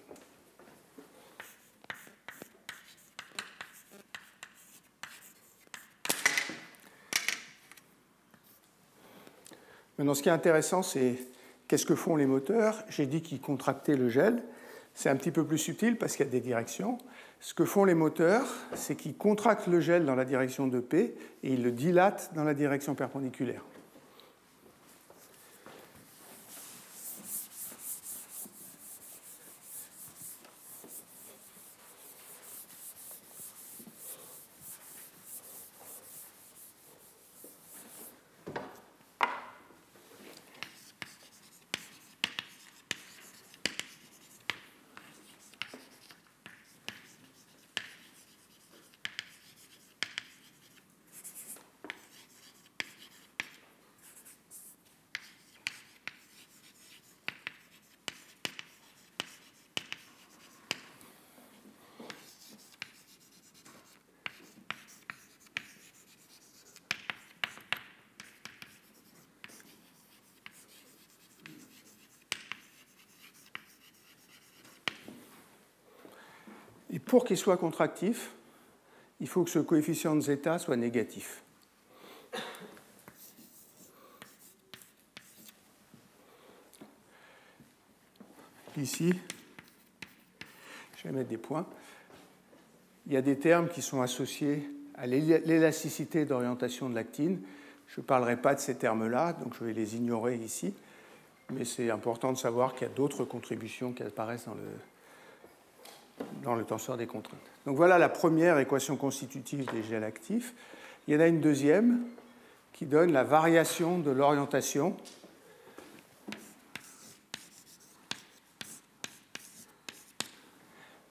Maintenant, ce qui est intéressant, c'est qu'est-ce que font les moteurs. J'ai dit qu'ils contractaient le gel. C'est un petit peu plus subtil parce qu'il y a des directions. Ce que font les moteurs, c'est qu'ils contractent le gel dans la direction de P et ils le dilatent dans la direction perpendiculaire. Et pour qu'il soit contractif, il faut que ce coefficient de zeta soit négatif. Ici, je vais mettre des points. Il y a des termes qui sont associés à l'élasticité d'orientation de l'actine. Je ne parlerai pas de ces termes-là, donc je vais les ignorer ici. Mais c'est important de savoir qu'il y a d'autres contributions qui apparaissent dans le tenseur des contraintes. Donc voilà la première équation constitutive des gels actifs. Il y en a une deuxième qui donne la variation de l'orientation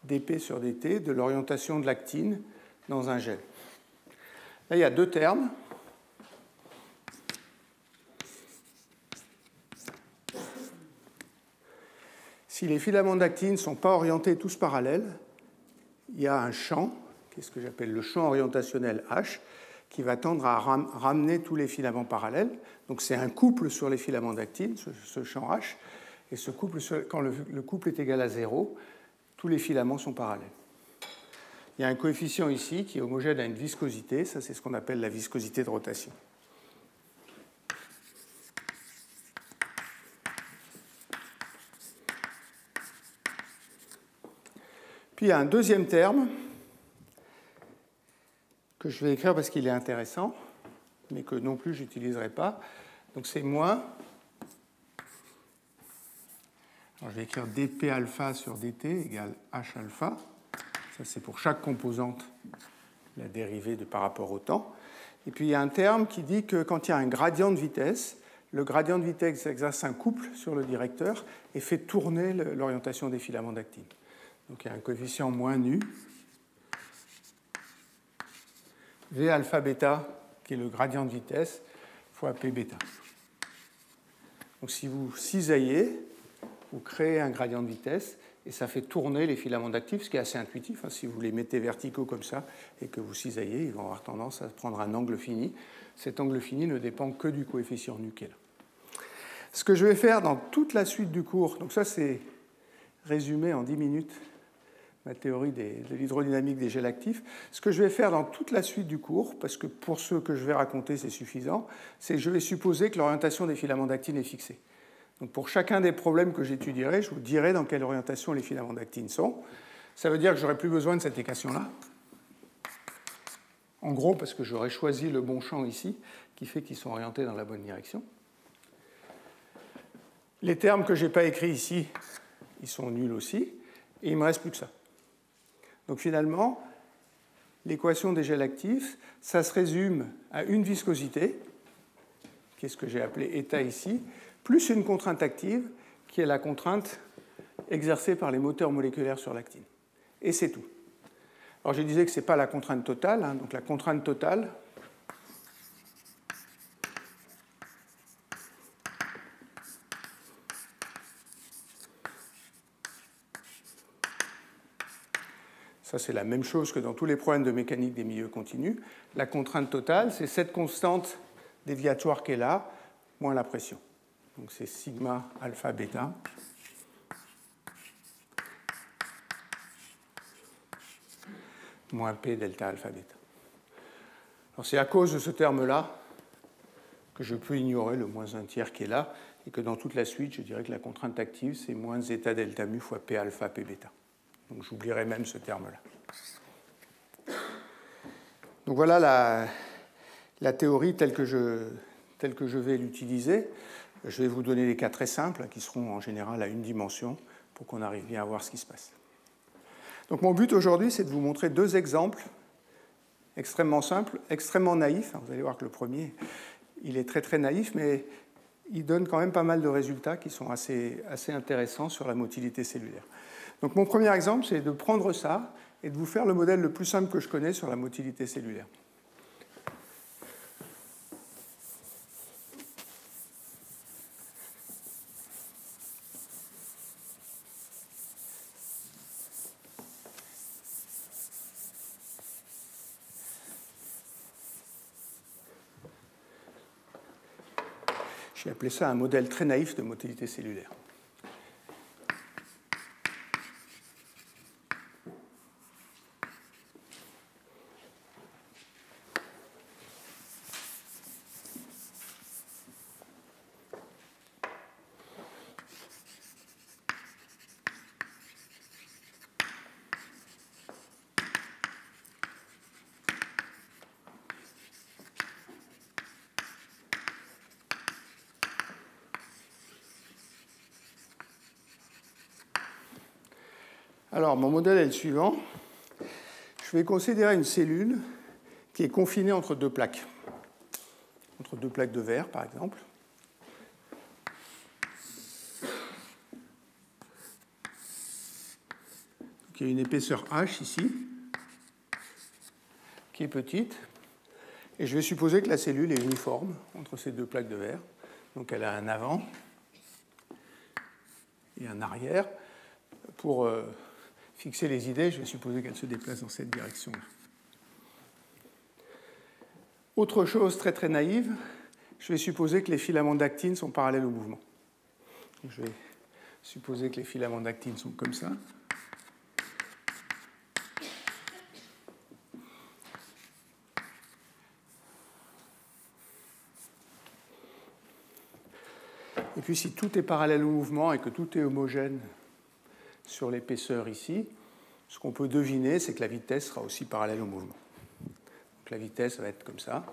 dP sur dt de l'orientation de l'actine dans un gel. Là, il y a deux termes. Si les filaments d'actine ne sont pas orientés tous parallèles, il y a un champ, qui est ce que j'appelle le champ orientationnel H, qui va tendre à ramener tous les filaments parallèles. Donc c'est un couple sur les filaments d'actine, ce champ H, et ce couple, quand le couple est égal à 0, tous les filaments sont parallèles. Il y a un coefficient ici qui est homogène à une viscosité, ça c'est ce qu'on appelle la viscosité de rotation. Puis il y a un deuxième terme que je vais écrire parce qu'il est intéressant, mais que non plus je n'utiliserai pas. Donc c'est moins. Alors je vais écrire dp alpha sur dt égale h alpha. Ça c'est pour chaque composante, la dérivée par rapport au temps. Et puis il y a un terme qui dit que quand il y a un gradient de vitesse, le gradient de vitesse exerce un couple sur le directeur et fait tourner l'orientation des filaments d'actine. Donc il y a un coefficient moins nu, V alpha bêta, qui est le gradient de vitesse, fois P bêta. Donc si vous cisaillez, vous créez un gradient de vitesse et ça fait tourner les filaments d'actine, ce qui est assez intuitif. Si vous les mettez verticaux comme ça et que vous cisaillez, ils vont avoir tendance à prendre un angle fini. Cet angle fini ne dépend que du coefficient nu qui est là. Ce que je vais faire dans toute la suite du cours, donc ça c'est résumé en 10 minutes, ma théorie de l'hydrodynamique des gels actifs. Ce que je vais faire dans toute la suite du cours, parce que pour ceux que je vais raconter c'est suffisant, c'est que je vais supposer que l'orientation des filaments d'actine est fixée. Donc pour chacun des problèmes que j'étudierai, je vous dirai dans quelle orientation les filaments d'actine sont. Ça veut dire que je n'aurai plus besoin de cette équation-là. En gros, parce que j'aurai choisi le bon champ ici, qui fait qu'ils sont orientés dans la bonne direction. Les termes que je n'ai pas écrits ici, ils sont nuls aussi, et il ne me reste plus que ça. Donc finalement, l'équation des gels actifs, ça se résume à une viscosité, qui est ce que j'ai appelé état ici, plus une contrainte active, qui est la contrainte exercée par les moteurs moléculaires sur l'actine. Et c'est tout. Alors je disais que ce n'est pas la contrainte totale, hein, donc la contrainte totale, ça c'est la même chose que dans tous les problèmes de mécanique des milieux continus. La contrainte totale, c'est cette constante déviatoire qui est là, moins la pression. Donc c'est sigma alpha bêta. Moins P delta alpha bêta. Alors c'est à cause de ce terme-là que je peux ignorer le moins 1 tiers qui est là, et que dans toute la suite, je dirais que la contrainte active, c'est moins zeta delta mu fois P alpha P bêta. Donc j'oublierai même ce terme-là. Donc voilà la théorie telle que je vais l'utiliser. Je vais vous donner des cas très simples, qui seront en général à une dimension, pour qu'on arrive bien à voir ce qui se passe. Donc mon but aujourd'hui, c'est de vous montrer deux exemples extrêmement simples, extrêmement naïfs. Vous allez voir que le premier, il est très très naïf, mais il donne quand même pas mal de résultats qui sont assez intéressants sur la motilité cellulaire. Donc mon premier exemple, c'est de prendre ça et de vous faire le modèle le plus simple que je connais sur la motilité cellulaire. J'ai appelé ça un modèle très naïf de motilité cellulaire. Alors, mon modèle est le suivant. Je vais considérer une cellule qui est confinée entre deux plaques de verre, par exemple. Donc, il y a une épaisseur H ici, qui est petite. Et je vais supposer que la cellule est uniforme entre ces deux plaques de verre. Donc, elle a un avant et un arrière. Pour fixer les idées, je vais supposer qu'elle se déplace dans cette direction-là. Autre chose très très naïve, je vais supposer que les filaments d'actine sont parallèles au mouvement. Je vais supposer que les filaments d'actine sont comme ça. Et puis si tout est parallèle au mouvement et que tout est homogène sur l'épaisseur ici, ce qu'on peut deviner, c'est que la vitesse sera aussi parallèle au mouvement. Donc la vitesse va être comme ça.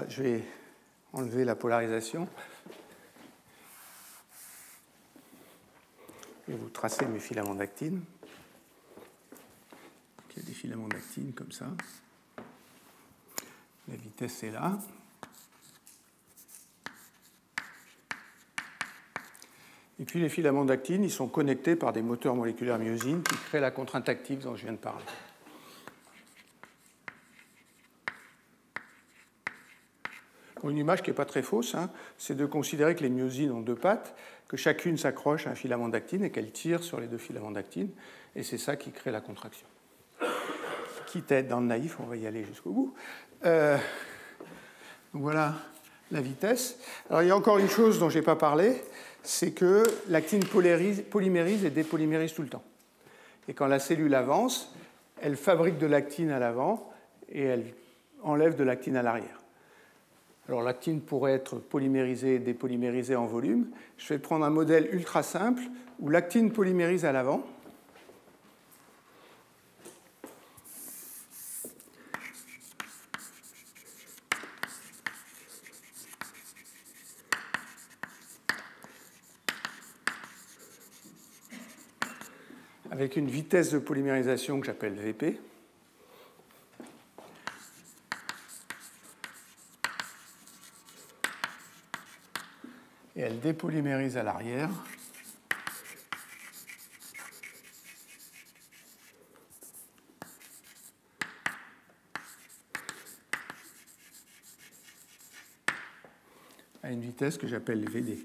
Je vais enlever la polarisation. Je vais vous tracer mes filaments d'actine. Il y a des filaments d'actine comme ça. La vitesse est là. Et puis les filaments d'actine, ils sont connectés par des moteurs moléculaires myosine qui créent la contrainte active dont je viens de parler. Une image qui n'est pas très fausse, hein, c'est de considérer que les myosines ont deux pattes, que chacune s'accroche à un filament d'actine et qu'elle tire sur les deux filaments d'actine, et c'est ça qui crée la contraction. Quitte à être dans le naïf, on va y aller jusqu'au bout. Donc voilà la vitesse. Alors il y a encore une chose dont je n'ai pas parlé, c'est que l'actine polymérise et dépolymérise tout le temps. Et quand la cellule avance, elle fabrique de l'actine à l'avant et elle enlève de l'actine à l'arrière. Alors l'actine pourrait être polymérisée et dépolymérisée en volume. Je vais prendre un modèle ultra simple où l'actine polymérise à l'avant. Avec une vitesse de polymérisation que j'appelle Vp. et elle dépolymérise à l'arrière. À une vitesse que j'appelle Vd.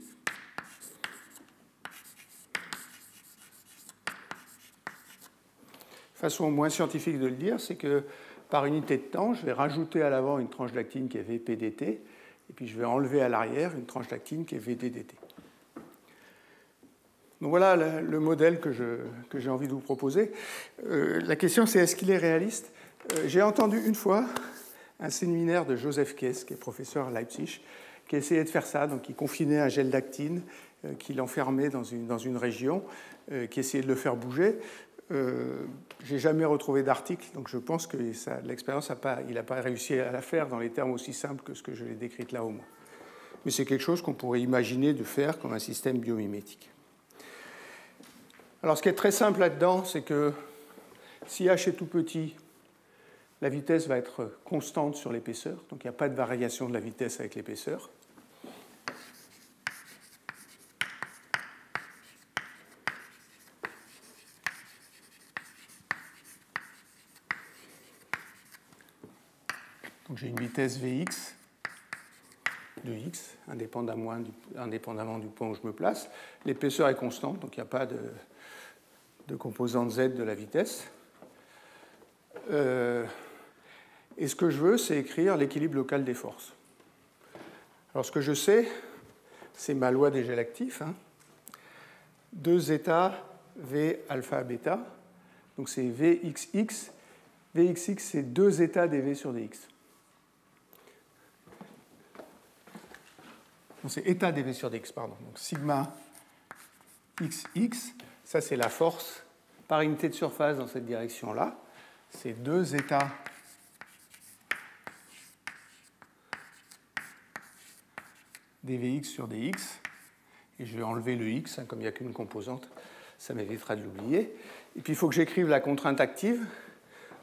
Façon moins scientifique de le dire, c'est que par unité de temps, je vais rajouter à l'avant une tranche d'actine qui est Vpdt, et puis je vais enlever à l'arrière une tranche d'actine qui est Vddt. Donc voilà le modèle que j'ai envie de vous proposer. La question, c'est est-ce qu'il est réaliste? J'ai entendu une fois un séminaire de Joseph Kess, qui est professeur à Leipzig, qui essayait de faire ça. Donc il confinait un gel d'actine, qui l'enfermait dans une région, qui essayait de le faire bouger. Je n'ai jamais retrouvé d'article, donc je pense que l'expérience, il n'a pas réussi à la faire dans les termes aussi simples que ce que je l'ai décrit là au moins. Mais c'est quelque chose qu'on pourrait imaginer de faire comme un système biomimétique. Alors ce qui est très simple là-dedans, c'est que si h est tout petit, la vitesse va être constante sur l'épaisseur, donc il n'y a pas de variation de la vitesse avec l'épaisseur. Donc j'ai une vitesse Vx de x, indépendamment du point où je me place. L'épaisseur est constante, donc il n'y a pas de composante z de la vitesse. Et ce que je veux, c'est écrire l'équilibre local des forces. Alors ce que je sais, c'est ma loi des gels actifs. 2 zeta V alpha bêta. Donc c'est Vxx. Vxx, c'est 2 zeta dV sur dx. Donc c'est état dV sur dx, pardon. Donc sigma xx, ça c'est la force par unité de surface dans cette direction-là. C'est 2 zeta dvx sur dx. Et je vais enlever le x, comme il n'y a qu'une composante, ça m'évitera de l'oublier. Et puis il faut que j'écrive la contrainte active.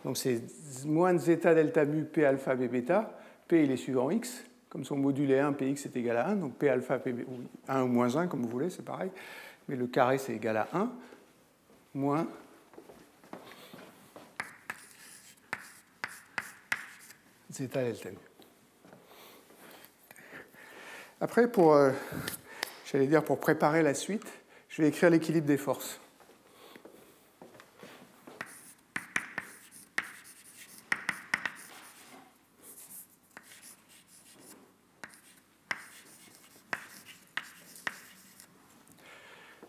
Donc c'est moins zeta delta mu p alpha b bêta. P il est suivant x. Comme son module est 1, px est égal à 1. Donc p alpha, p, 1 ou moins 1, comme vous voulez, c'est pareil. Mais le carré, c'est égal à 1, moins zeta delta mu. Après, pour préparer la suite, je vais écrire l'équilibre des forces.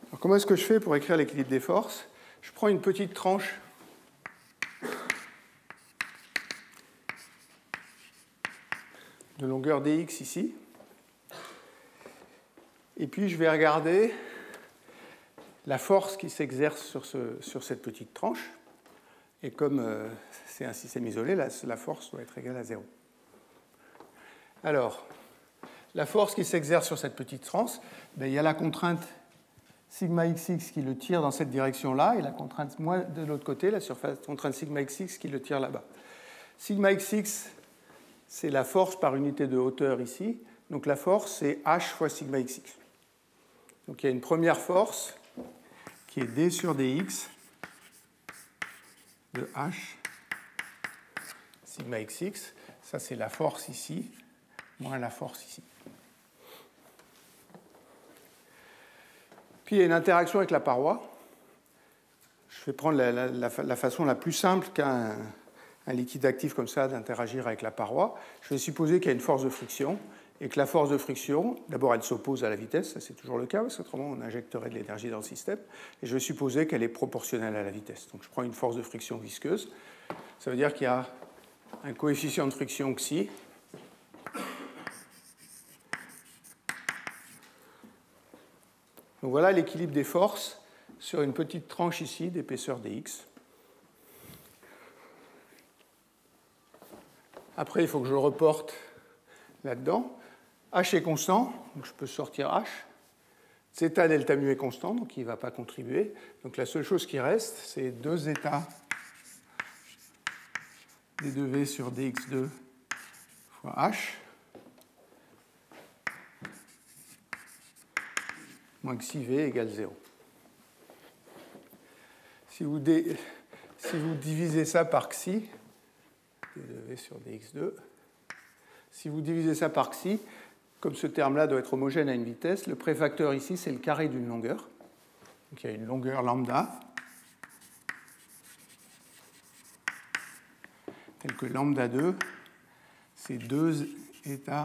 Alors, comment est-ce que je fais pour écrire l'équilibre des forces? Je prends une petite tranche de longueur dx ici. Et puis je vais regarder la force qui s'exerce sur cette petite tranche. Et comme c'est un système isolé, la force doit être égale à 0. Alors, la force qui s'exerce sur cette petite tranche, il y a la contrainte sigma xx qui le tire dans cette direction-là, et la contrainte de l'autre côté, la contrainte sigma xx qui le tire là-bas. Sigma xx, c'est la force par unité de hauteur ici. Donc la force, c'est h fois sigma xx. Donc il y a une première force qui est d sur dx de h sigma xx. Ça, c'est la force ici, moins la force ici. Puis il y a une interaction avec la paroi. Je vais prendre la façon la plus simple qu'un liquide actif comme ça d'interagir avec la paroi. Je vais supposer qu'il y a une force de friction et que la force de friction, d'abord elle s'oppose à la vitesse, ça c'est toujours le cas, parce qu'autrement on injecterait de l'énergie dans le système, et je vais supposer qu'elle est proportionnelle à la vitesse. Donc je prends une force de friction visqueuse, ça veut dire qu'il y a un coefficient de friction xi, donc voilà l'équilibre des forces sur une petite tranche ici d'épaisseur dx. Après, il faut que je reporte là-dedans. H est constant, donc je peux sortir H. Zeta delta mu est constant, donc il ne va pas contribuer. Donc la seule chose qui reste, c'est 2 zeta d2v sur dx2 fois H. moins xi v égale 0. Si vous divisez ça par xi, d2v sur dx2, si vous divisez ça par xi, comme ce terme-là doit être homogène à une vitesse, le préfacteur ici, c'est le carré d'une longueur. Donc il y a une longueur lambda, telle que lambda 2, c'est 2 états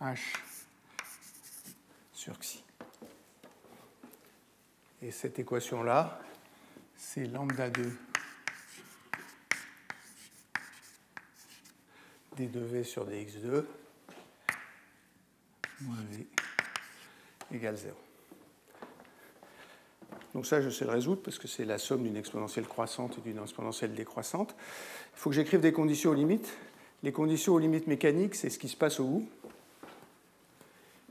h sur xi. Et cette équation-là, c'est lambda 2 d2v sur dx2 moins v égale 0. Donc ça, je sais le résoudre parce que c'est la somme d'une exponentielle croissante et d'une exponentielle décroissante. Il faut que j'écrive des conditions aux limites. Les conditions aux limites mécaniques, c'est ce qui se passe au bout.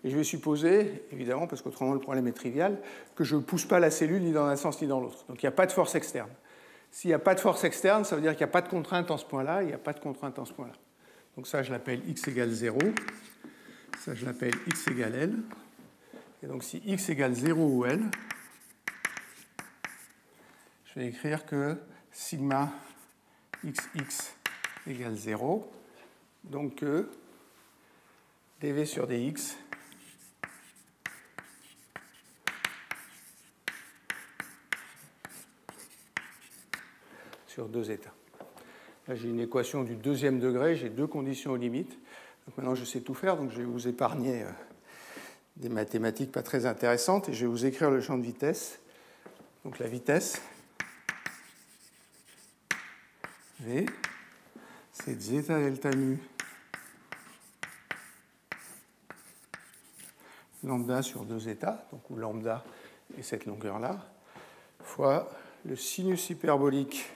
Et je vais supposer, évidemment, parce qu'autrement le problème est trivial, que je ne pousse pas la cellule ni dans un sens ni dans l'autre. Donc il n'y a pas de force externe. S'il n'y a pas de force externe, ça veut dire qu'il n'y a pas de contrainte en ce point-là, il n'y a pas de contrainte en ce point-là. Donc ça, je l'appelle x égale 0. Ça, je l'appelle x égale L. Et donc si x égale 0 ou L, je vais écrire que sigma xx égale 0. Donc que dv sur dx sur 2 états. Là, j'ai une équation du deuxième degré, j'ai deux conditions aux limites. Donc maintenant, je sais tout faire, donc je vais vous épargner des mathématiques pas très intéressantes et je vais vous écrire le champ de vitesse. Donc la vitesse, v, c'est zeta delta nu lambda sur 2 états, donc où lambda est cette longueur-là, fois le sinus hyperbolique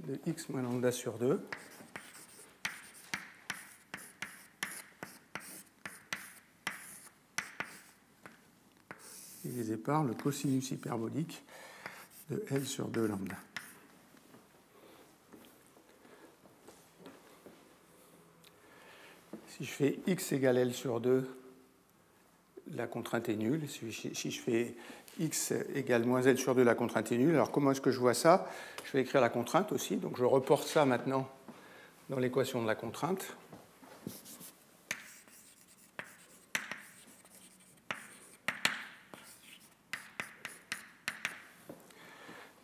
de x moins lambda sur 2 divisé par le cosinus hyperbolique de L sur 2 lambda. Si je fais x égale L sur 2, la contrainte est nulle. Si je fais x égale moins L sur 2, la contrainte est nulle. Alors comment est-ce que je vois ça? Je vais écrire la contrainte aussi. Donc je reporte ça maintenant dans l'équation de la contrainte.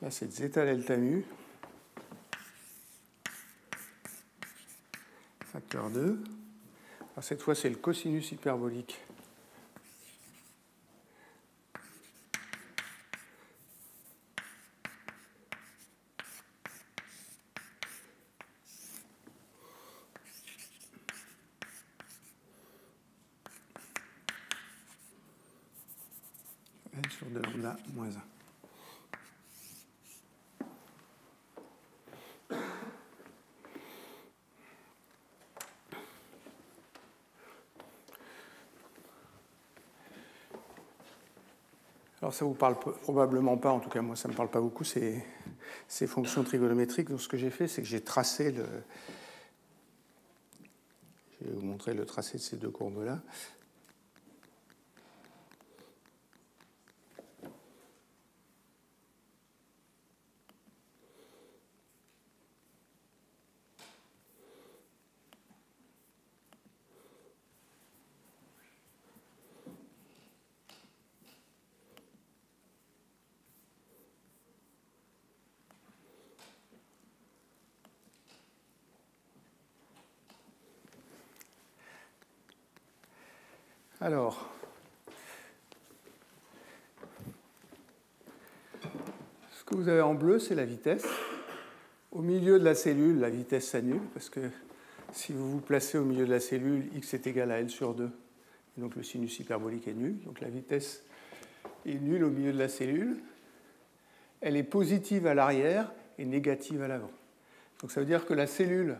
Là, c'est zeta delta mu, facteur 2. Alors cette fois, c'est le cosinus hyperbolique L sur 2 lambda moins 1. Alors ça ne vous parle probablement pas, en tout cas moi ça ne me parle pas beaucoup, ces fonctions trigonométriques. Donc ce que j'ai fait, c'est que j'ai tracé le... Je vais vous montrer le tracé de ces deux courbes-là. Alors, ce que vous avez en bleu, c'est la vitesse. Au milieu de la cellule, la vitesse s'annule, parce que si vous vous placez au milieu de la cellule, x est égal à L sur 2, et donc le sinus hyperbolique est nul. Donc la vitesse est nulle au milieu de la cellule. Elle est positive à l'arrière et négative à l'avant. Donc ça veut dire que la cellule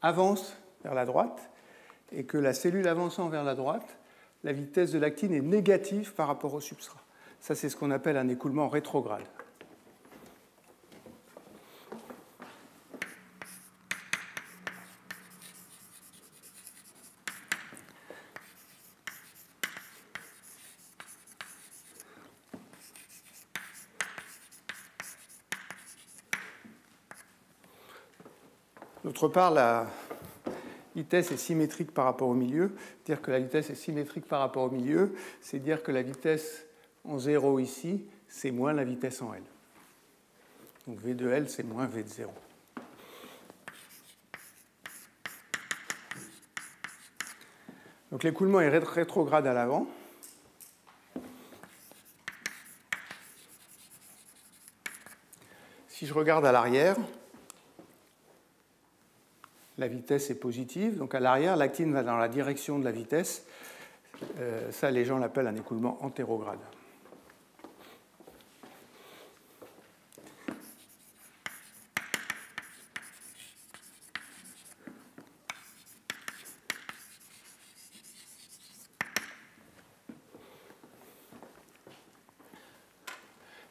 avance vers la droite, et que la cellule avançant vers la droite, la vitesse de l'actine est négative par rapport au substrat. Ça, c'est ce qu'on appelle un écoulement rétrograde. D'autre part, la vitesse est symétrique par rapport au milieu. Dire que la vitesse est symétrique par rapport au milieu, c'est dire que la vitesse en 0 ici, c'est moins la vitesse en L. Donc V de L, c'est moins V de 0. Donc l'écoulement est rétrograde à l'avant. Si je regarde à l'arrière, la vitesse est positive. Donc à l'arrière, l'actine va dans la direction de la vitesse. Ça, les gens l'appellent un écoulement antérograde.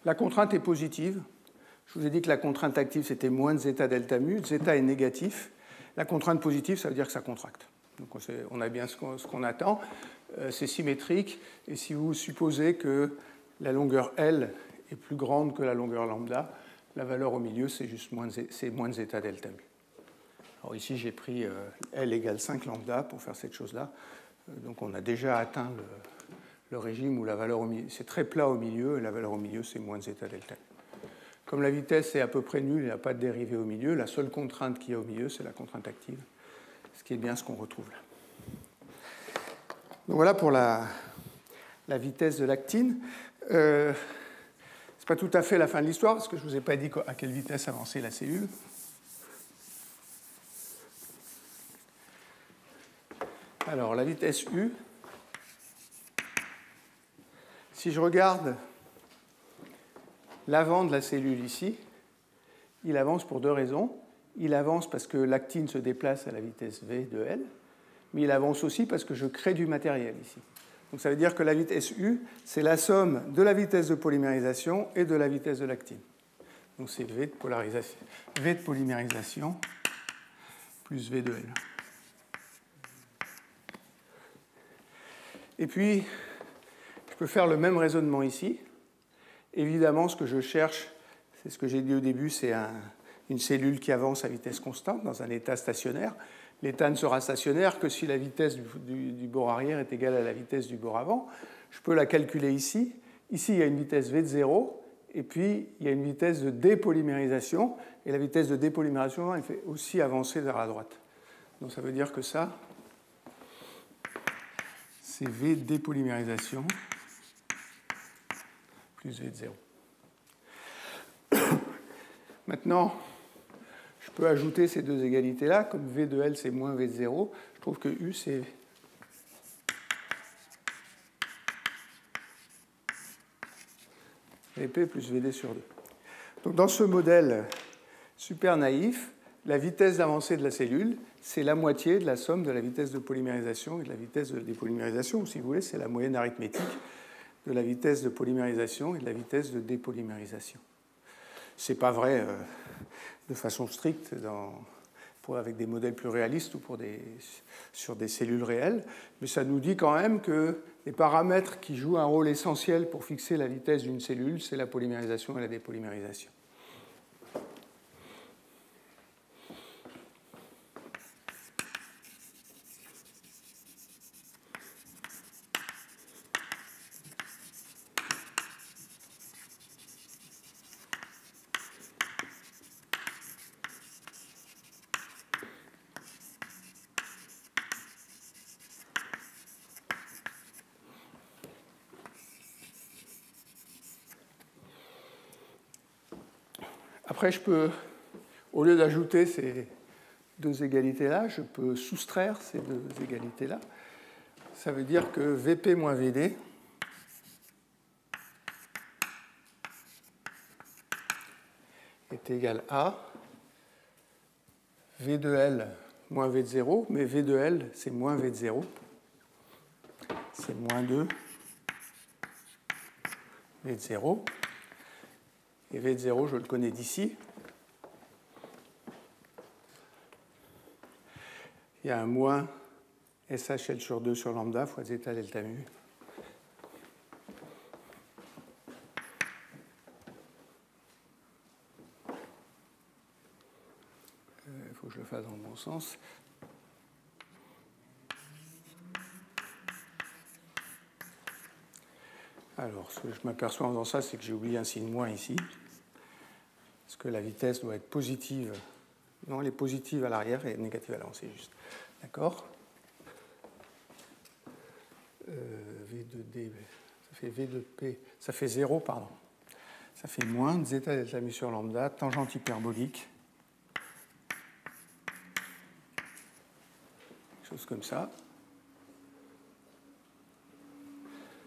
La contrainte est positive. Je vous ai dit que la contrainte active, c'était moins de zeta delta mu. Zeta est négatif. La contrainte positive, ça veut dire que ça contracte. Donc on a bien ce qu'on attend. C'est symétrique. Et si vous supposez que la longueur L est plus grande que la longueur lambda, la valeur au milieu, c'est moins de zeta delta mu. Alors ici, j'ai pris L égale 5 lambda pour faire cette chose-là. Donc on a déjà atteint le régime où la valeur au milieu, c'est très plat au milieu, et la valeur au milieu, c'est moins de zeta delta. Comme la vitesse est à peu près nulle, il n'y a pas de dérivée au milieu, la seule contrainte qu'il y a au milieu, c'est la contrainte active, ce qui est bien ce qu'on retrouve là. Donc voilà pour la vitesse de l'actine. Ce n'est pas tout à fait la fin de l'histoire, parce que je ne vous ai pas dit à quelle vitesse avançait la cellule. Alors, la vitesse U, si je regarde l'avant de la cellule ici, il avance pour deux raisons. Il avance parce que l'actine se déplace à la vitesse V de L, mais il avance aussi parce que je crée du matériel ici. Donc ça veut dire que la vitesse U, c'est la somme de la vitesse de polymérisation et de la vitesse de l'actine. Donc c'est V de polymérisation plus V de L. Et puis, je peux faire le même raisonnement ici. Évidemment, ce que je cherche, c'est ce que j'ai dit au début, c'est une cellule qui avance à vitesse constante dans un état stationnaire. L'état ne sera stationnaire que si la vitesse du bord arrière est égale à la vitesse du bord avant. Je peux la calculer ici. Ici, il y a une vitesse V de 0, et puis il y a une vitesse de dépolymérisation, et la vitesse de dépolymérisation, elle fait aussi avancer vers la droite. Donc ça veut dire que ça, c'est V dépolymérisation plus V de 0. Maintenant, je peux ajouter ces deux égalités-là. Comme V de L, c'est moins V de 0, je trouve que U, c'est Vp plus Vd sur 2. Donc dans ce modèle super naïf, la vitesse d'avancée de la cellule, c'est la moitié de la somme de la vitesse de polymérisation et de la vitesse de dépolymérisation, ou si vous voulez, c'est la moyenne arithmétique de la vitesse de polymérisation et de la vitesse de dépolymérisation. Ce n'est pas vrai de façon stricte avec des modèles plus réalistes ou sur des cellules réelles, mais ça nous dit quand même que les paramètres qui jouent un rôle essentiel pour fixer la vitesse d'une cellule, c'est la polymérisation et la dépolymérisation. Après, je peux, au lieu d'ajouter ces deux égalités-là, je peux soustraire ces deux égalités-là. Ça veut dire que Vp moins Vd est égal à V de L moins V de 0, mais V de L, c'est moins V de 0. C'est moins 2 V de 0. Et V de 0, je le connais d'ici. Il y a un moins SHL sur 2 sur lambda fois zeta delta mu. Il faut que je le fasse bon sens. Alors, ce que je m'aperçois en faisant ça, c'est que j'ai oublié un signe moins ici. Parce que la vitesse doit être positive. Non, elle est positive à l'arrière et négative à l'avant, c'est juste. D'accord. V2D, ça fait V2P, ça fait 0, pardon. Ça fait moins zeta delta mu sur lambda, tangente hyperbolique. Chose comme ça.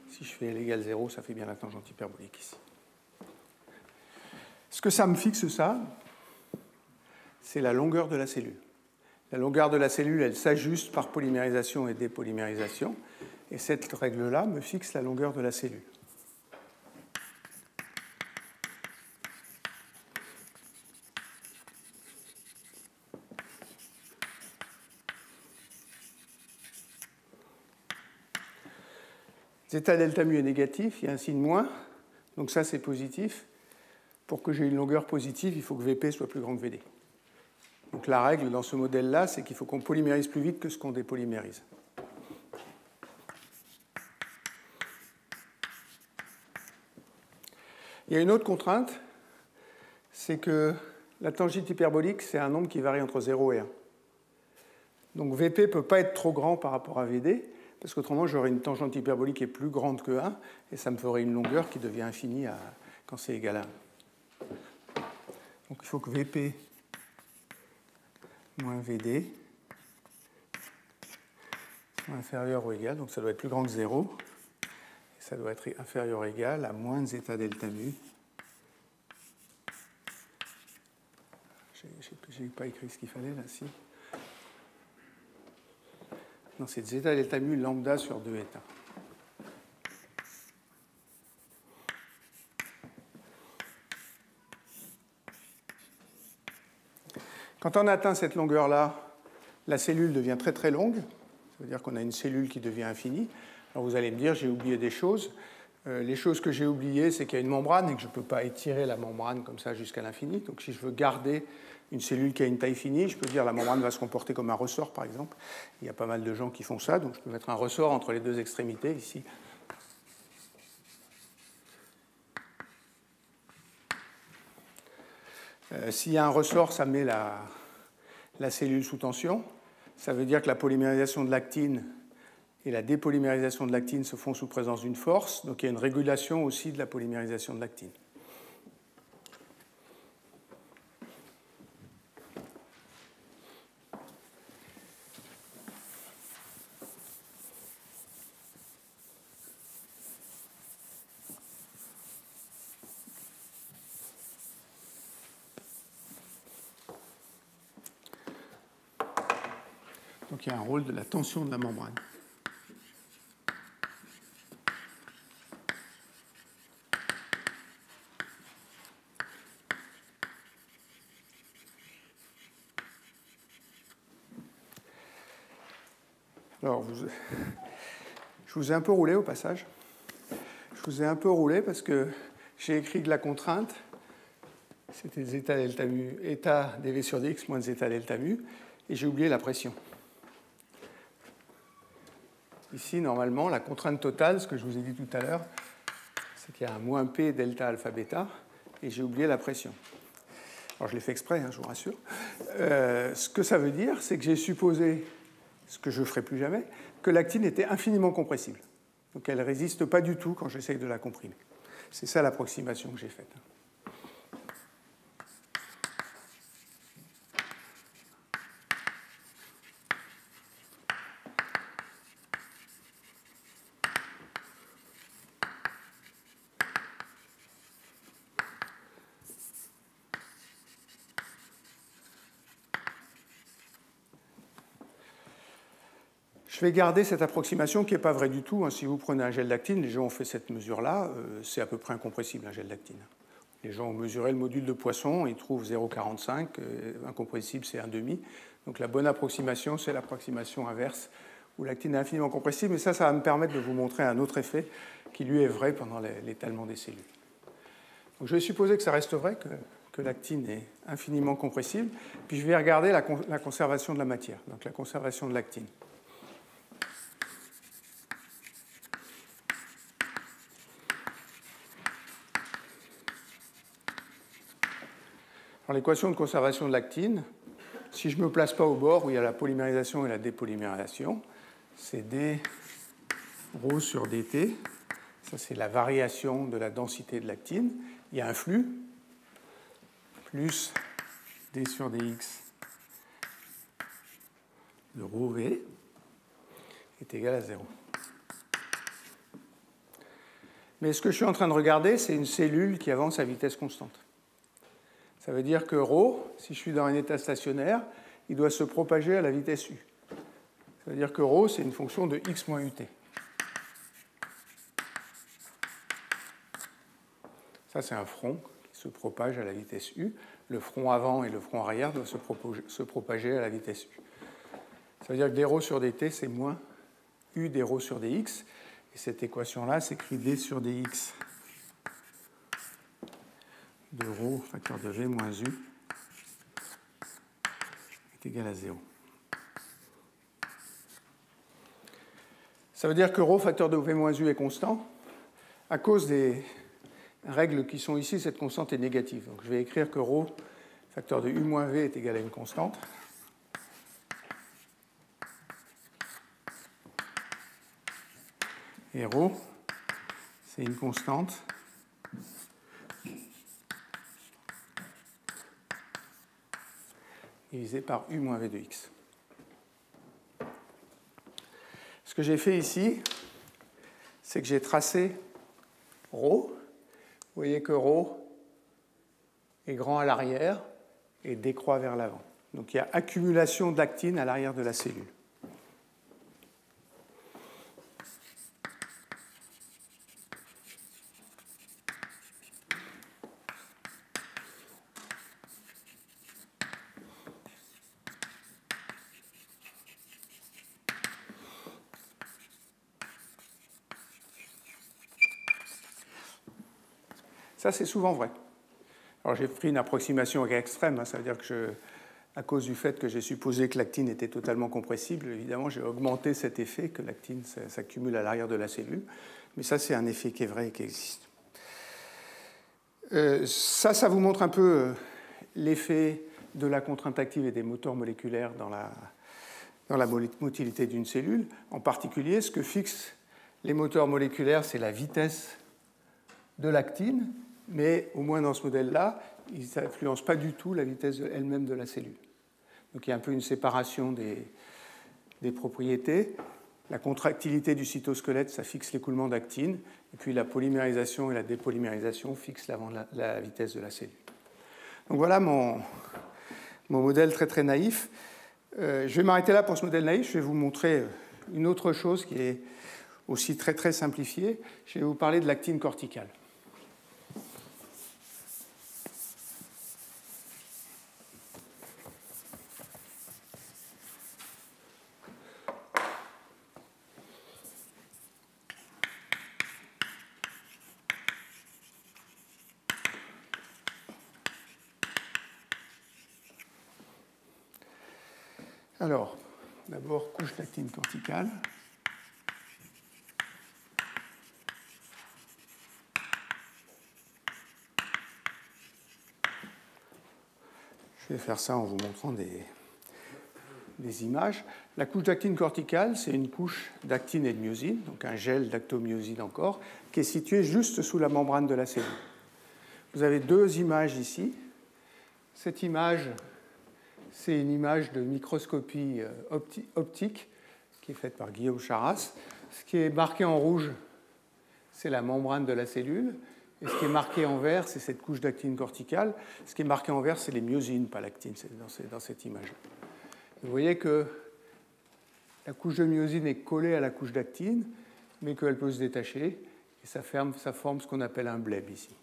Si je fais L égale 0, ça fait bien la tangente hyperbolique ici. Ce que ça me fixe, ça, c'est la longueur de la cellule. La longueur de la cellule, elle s'ajuste par polymérisation et dépolymérisation. Et cette règle-là me fixe la longueur de la cellule. Zeta delta mu est négatif, il y a un signe moins, donc ça c'est positif. Pour que j'ai une longueur positive, il faut que Vp soit plus grand que Vd. Donc la règle dans ce modèle-là, c'est qu'il faut qu'on polymérise plus vite que ce qu'on dépolymérise. Il y a une autre contrainte, c'est que la tangente hyperbolique, c'est un nombre qui varie entre 0 et 1. Donc Vp ne peut pas être trop grand par rapport à Vd, parce qu'autrement j'aurais une tangente hyperbolique qui est plus grande que 1, et ça me ferait une longueur qui devient infinie quand c'est égal à 1. Donc il faut que Vp moins Vd soit inférieur ou égal, donc ça doit être plus grand que 0, et ça doit être inférieur ou égal à moins zeta delta mu. J'ai pas écrit ce qu'il fallait là, si. Non, c'est zeta delta mu lambda sur 2 eta. Quand on atteint cette longueur-là, la cellule devient très très longue. Ça veut dire qu'on a une cellule qui devient infinie. Alors vous allez me dire, j'ai oublié des choses. Les choses que j'ai oubliées, c'est qu'il y a une membrane et que je ne peux pas étirer la membrane comme ça jusqu'à l'infini. Donc si je veux garder une cellule qui a une taille finie, je peux dire que la membrane va se comporter comme un ressort, par exemple. Il y a pas mal de gens qui font ça, donc je peux mettre un ressort entre les deux extrémités ici. S'il y a un ressort, ça met la cellule sous tension. Ça veut dire que la polymérisation de l'actine et la dépolymérisation de l'actine se font sous présence d'une force. Donc il y a une régulation aussi de la polymérisation de l'actine. Donc il y a un rôle de la tension de la membrane. Alors, je vous ai un peu roulé au passage. Je vous ai un peu roulé parce que j'ai écrit que la contrainte, c'était zeta delta mu, eta dv sur dx moins zeta delta mu, et j'ai oublié la pression. Ici, normalement, la contrainte totale, ce que je vous ai dit tout à l'heure, c'est qu'il y a un moins P delta alpha bêta, et j'ai oublié la pression. Alors, je l'ai fait exprès, hein, je vous rassure. Ce que ça veut dire, c'est que j'ai supposé, ce que je ne ferai plus jamais, que l'actine était infiniment compressible. Donc, elle ne résiste pas du tout quand j'essaye de la comprimer. C'est ça l'approximation que j'ai faite. Je vais garder cette approximation qui n'est pas vraie du tout. Si vous prenez un gel d'actine, les gens ont fait cette mesure-là, c'est à peu près incompressible un gel d'actine. Les gens ont mesuré le module de Poisson, ils trouvent 0,45, incompressible c'est 1,5. Donc la bonne approximation, c'est l'approximation inverse, où l'actine est infiniment compressible. Mais ça va me permettre de vous montrer un autre effet qui lui est vrai pendant l'étalement des cellules. Donc je vais supposer que ça reste vrai, que que l'actine est infiniment compressible. Puis je vais regarder la conservation de la matière, donc la conservation de l'actine. Alors l'équation de conservation de l'actine, si je ne me place pas au bord où il y a la polymérisation et la dépolymérisation, c'est d ρ sur dt. Ça, c'est la variation de la densité de l'actine. Il y a un flux, plus d sur dx de ρv est égal à 0. Mais ce que je suis en train de regarder, c'est une cellule qui avance à vitesse constante. Ça veut dire que ρ, si je suis dans un état stationnaire, il doit se propager à la vitesse u. Ça veut dire que ρ, c'est une fonction de x moins ut. Ça, c'est un front qui se propage à la vitesse u. Le front avant et le front arrière doivent se propager à la vitesse u. Ça veut dire que dρ sur dt, c'est moins u dρ sur dx. Et cette équation-là s'écrit d sur dx de ρ facteur de v moins u est égal à 0. Ça veut dire que ρ facteur de v moins u est constant. À cause des règles qui sont ici, cette constante est négative. Donc je vais écrire que ρ facteur de u moins v est égal à une constante. Et ρ, c'est une constante divisé par u moins v de x. Ce que j'ai fait ici, c'est que j'ai tracé ρ. Vous voyez que ρ est grand à l'arrière et décroît vers l'avant. Donc il y a accumulation d'actine à l'arrière de la cellule. Ça, c'est souvent vrai. Alors, j'ai pris une approximation extrême, ça veut dire que à cause du fait que j'ai supposé que l'actine était totalement compressible, évidemment, j'ai augmenté cet effet que l'actine s'accumule à l'arrière de la cellule. Mais ça, c'est un effet qui est vrai et qui existe. Ça vous montre un peu l'effet de la contrainte active et des moteurs moléculaires dans la motilité d'une cellule. En particulier, ce que fixent les moteurs moléculaires, c'est la vitesse de l'actine, mais au moins dans ce modèle-là, ils n'influencent pas du tout la vitesse elle-même de la cellule. Donc il y a un peu une séparation des propriétés. La contractilité du cytosquelette, ça fixe l'écoulement d'actine, et puis la polymérisation et la dépolymérisation fixent la vitesse de la cellule. Donc voilà mon modèle très très naïf. Je vais m'arrêter là pour ce modèle naïf. Je vais vous montrer une autre chose qui est aussi très très simplifiée. Je vais vous parler de l'actine corticale. Alors, d'abord, couche d'actine corticale. Je vais faire ça en vous montrant des images. La couche d'actine corticale, c'est une couche d'actine et de myosine, donc un gel d'actomyosine encore, qui est situé juste sous la membrane de la cellule. Vous avez deux images ici. Cette image, c'est une image de microscopie optique qui est faite par Guillaume Charras. Ce qui est marqué en rouge, c'est la membrane de la cellule. Et ce qui est marqué en vert, c'est cette couche d'actine corticale. Ce qui est marqué en vert, c'est les myosines, pas l'actine, c'est dans cette image. Vous voyez que la couche de myosine est collée à la couche d'actine, mais qu'elle peut se détacher, et ça forme ce qu'on appelle un bleb ici.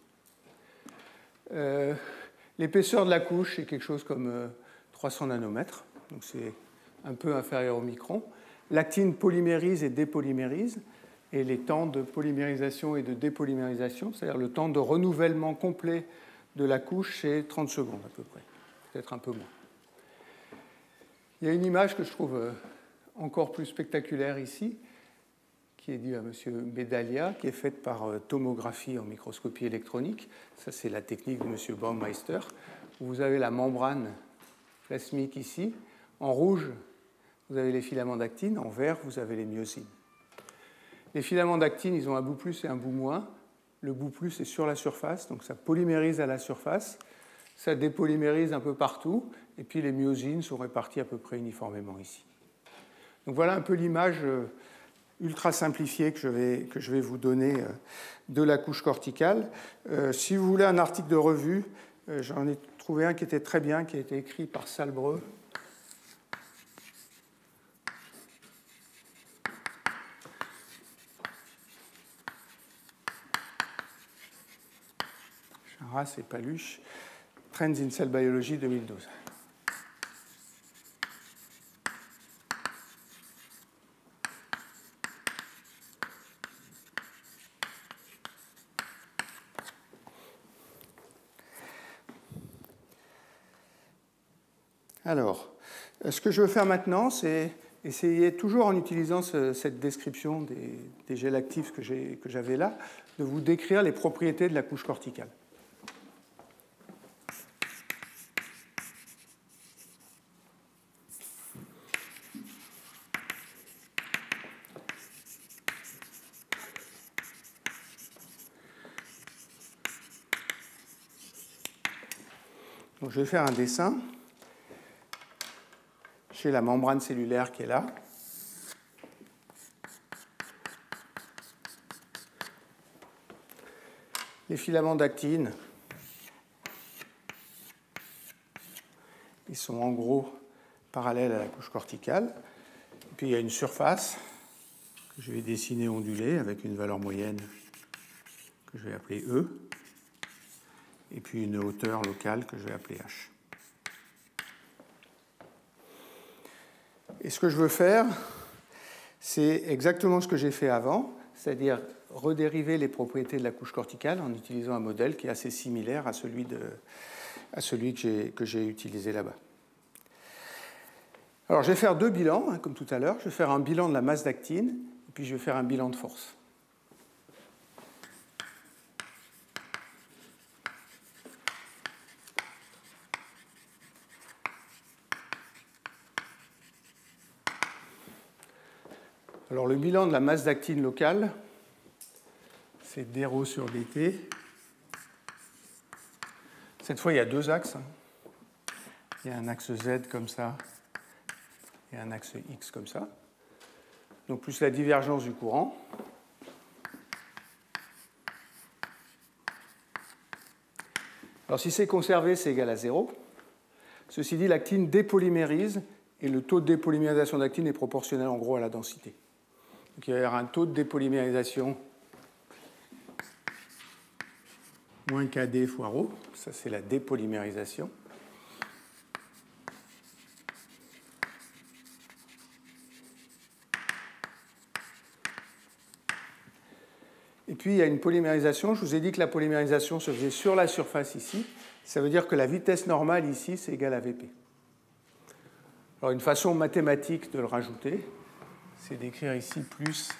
L'épaisseur de la couche est quelque chose comme 300 nanomètres, donc c'est un peu inférieur au micron. L'actine polymérise et dépolymérise, et les temps de polymérisation et de dépolymérisation, c'est-à-dire le temps de renouvellement complet de la couche, c'est 30 secondes à peu près, peut-être un peu moins. Il y a une image que je trouve encore plus spectaculaire ici, qui est due à M. Bedalia, qui est faite par tomographie en microscopie électronique. Ça, c'est la technique de M. Baumeister. Vous avez la membrane plasmique ici. En rouge, vous avez les filaments d'actine. En vert, vous avez les myosines. Les filaments d'actine, ils ont un bout plus et un bout moins. Le bout plus est sur la surface, donc ça polymérise à la surface. Ça dépolymérise un peu partout. Et puis les myosines sont réparties à peu près uniformément ici. Donc voilà un peu l'image ultra simplifiée que je vais vous donner de la couche corticale. Si vous voulez un article de revue, j'en ai trouvé un qui était très bien, qui a été écrit par Salbreux. Charras et Paluche, Trends in Cell Biology 2012. Alors, ce que je veux faire maintenant, c'est essayer, toujours en utilisant cette description des gels actifs que j'avais là, de vous décrire les propriétés de la couche corticale. Donc, je vais faire un dessin chez la membrane cellulaire qui est là. Les filaments d'actine, ils sont en gros parallèles à la couche corticale. Et puis il y a une surface que je vais dessiner ondulée avec une valeur moyenne que je vais appeler E. Et puis une hauteur locale que je vais appeler H. Et ce que je veux faire, c'est exactement ce que j'ai fait avant, c'est-à-dire redériver les propriétés de la couche corticale en utilisant un modèle qui est assez similaire à celui que j'ai utilisé là-bas. Alors je vais faire deux bilans, comme tout à l'heure. Je vais faire un bilan de la masse d'actine, et puis je vais faire un bilan de force. Alors le bilan de la masse d'actine locale, c'est dρ sur dt. Cette fois, il y a deux axes. Il y a un axe Z comme ça et un axe X comme ça. Donc plus la divergence du courant. Alors si c'est conservé, c'est égal à 0. Ceci dit, l'actine dépolymérise et le taux de dépolymérisation d'actine est proportionnel en gros à la densité. Donc il va y avoir un taux de dépolymérisation moins kd fois ρ, ça c'est la dépolymérisation. Et puis il y a une polymérisation, je vous ai dit que la polymérisation se faisait sur la surface ici, ça veut dire que la vitesse normale ici c'est égal à Vp. Alors une façon mathématique de le rajouter, c'est d'écrire ici plus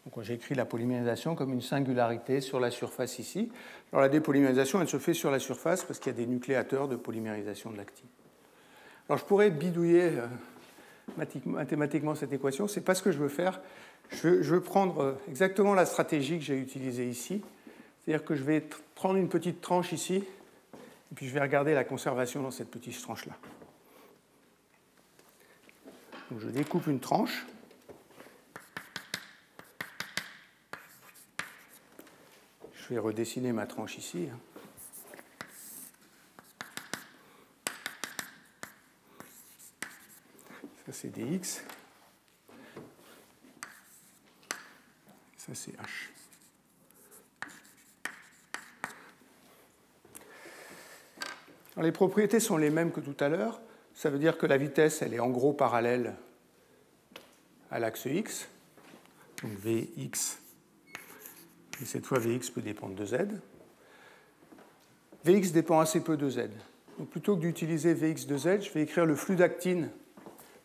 donc j'écris la polymérisation comme une singularité sur la surface ici. Alors la dépolymérisation, elle se fait sur la surface parce qu'il y a des nucléateurs de polymérisation de l'actine. Alors je pourrais bidouiller mathématiquement cette équation, ce n'est pas ce que je veux faire. Je veux prendre exactement la stratégie que j'ai utilisée ici, c'est-à-dire que je vais prendre une petite tranche ici, et puis je vais regarder la conservation dans cette petite tranche-là. Donc je découpe une tranche. Je vais redessiner ma tranche ici. Ça c'est dx. Ça c'est h. Alors, les propriétés sont les mêmes que tout à l'heure. Ça veut dire que la vitesse, elle est en gros parallèle à l'axe x. Donc Vx, et cette fois Vx peut dépendre de Z. Vx dépend assez peu de Z. Donc plutôt que d'utiliser Vx de Z, je vais écrire le flux d'actine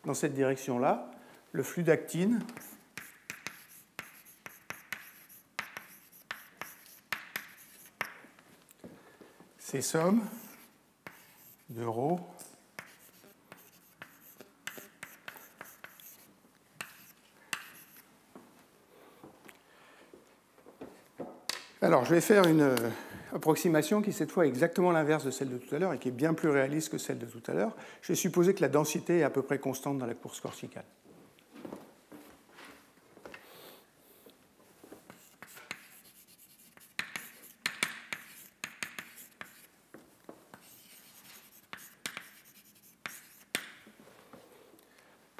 dans cette direction-là. Le flux d'actine, c'est somme de ρ Alors, je vais faire une approximation qui, cette fois, est exactement l'inverse de celle de tout à l'heure et qui est bien plus réaliste que celle de tout à l'heure. Je vais supposer que la densité est à peu près constante dans la course corticale.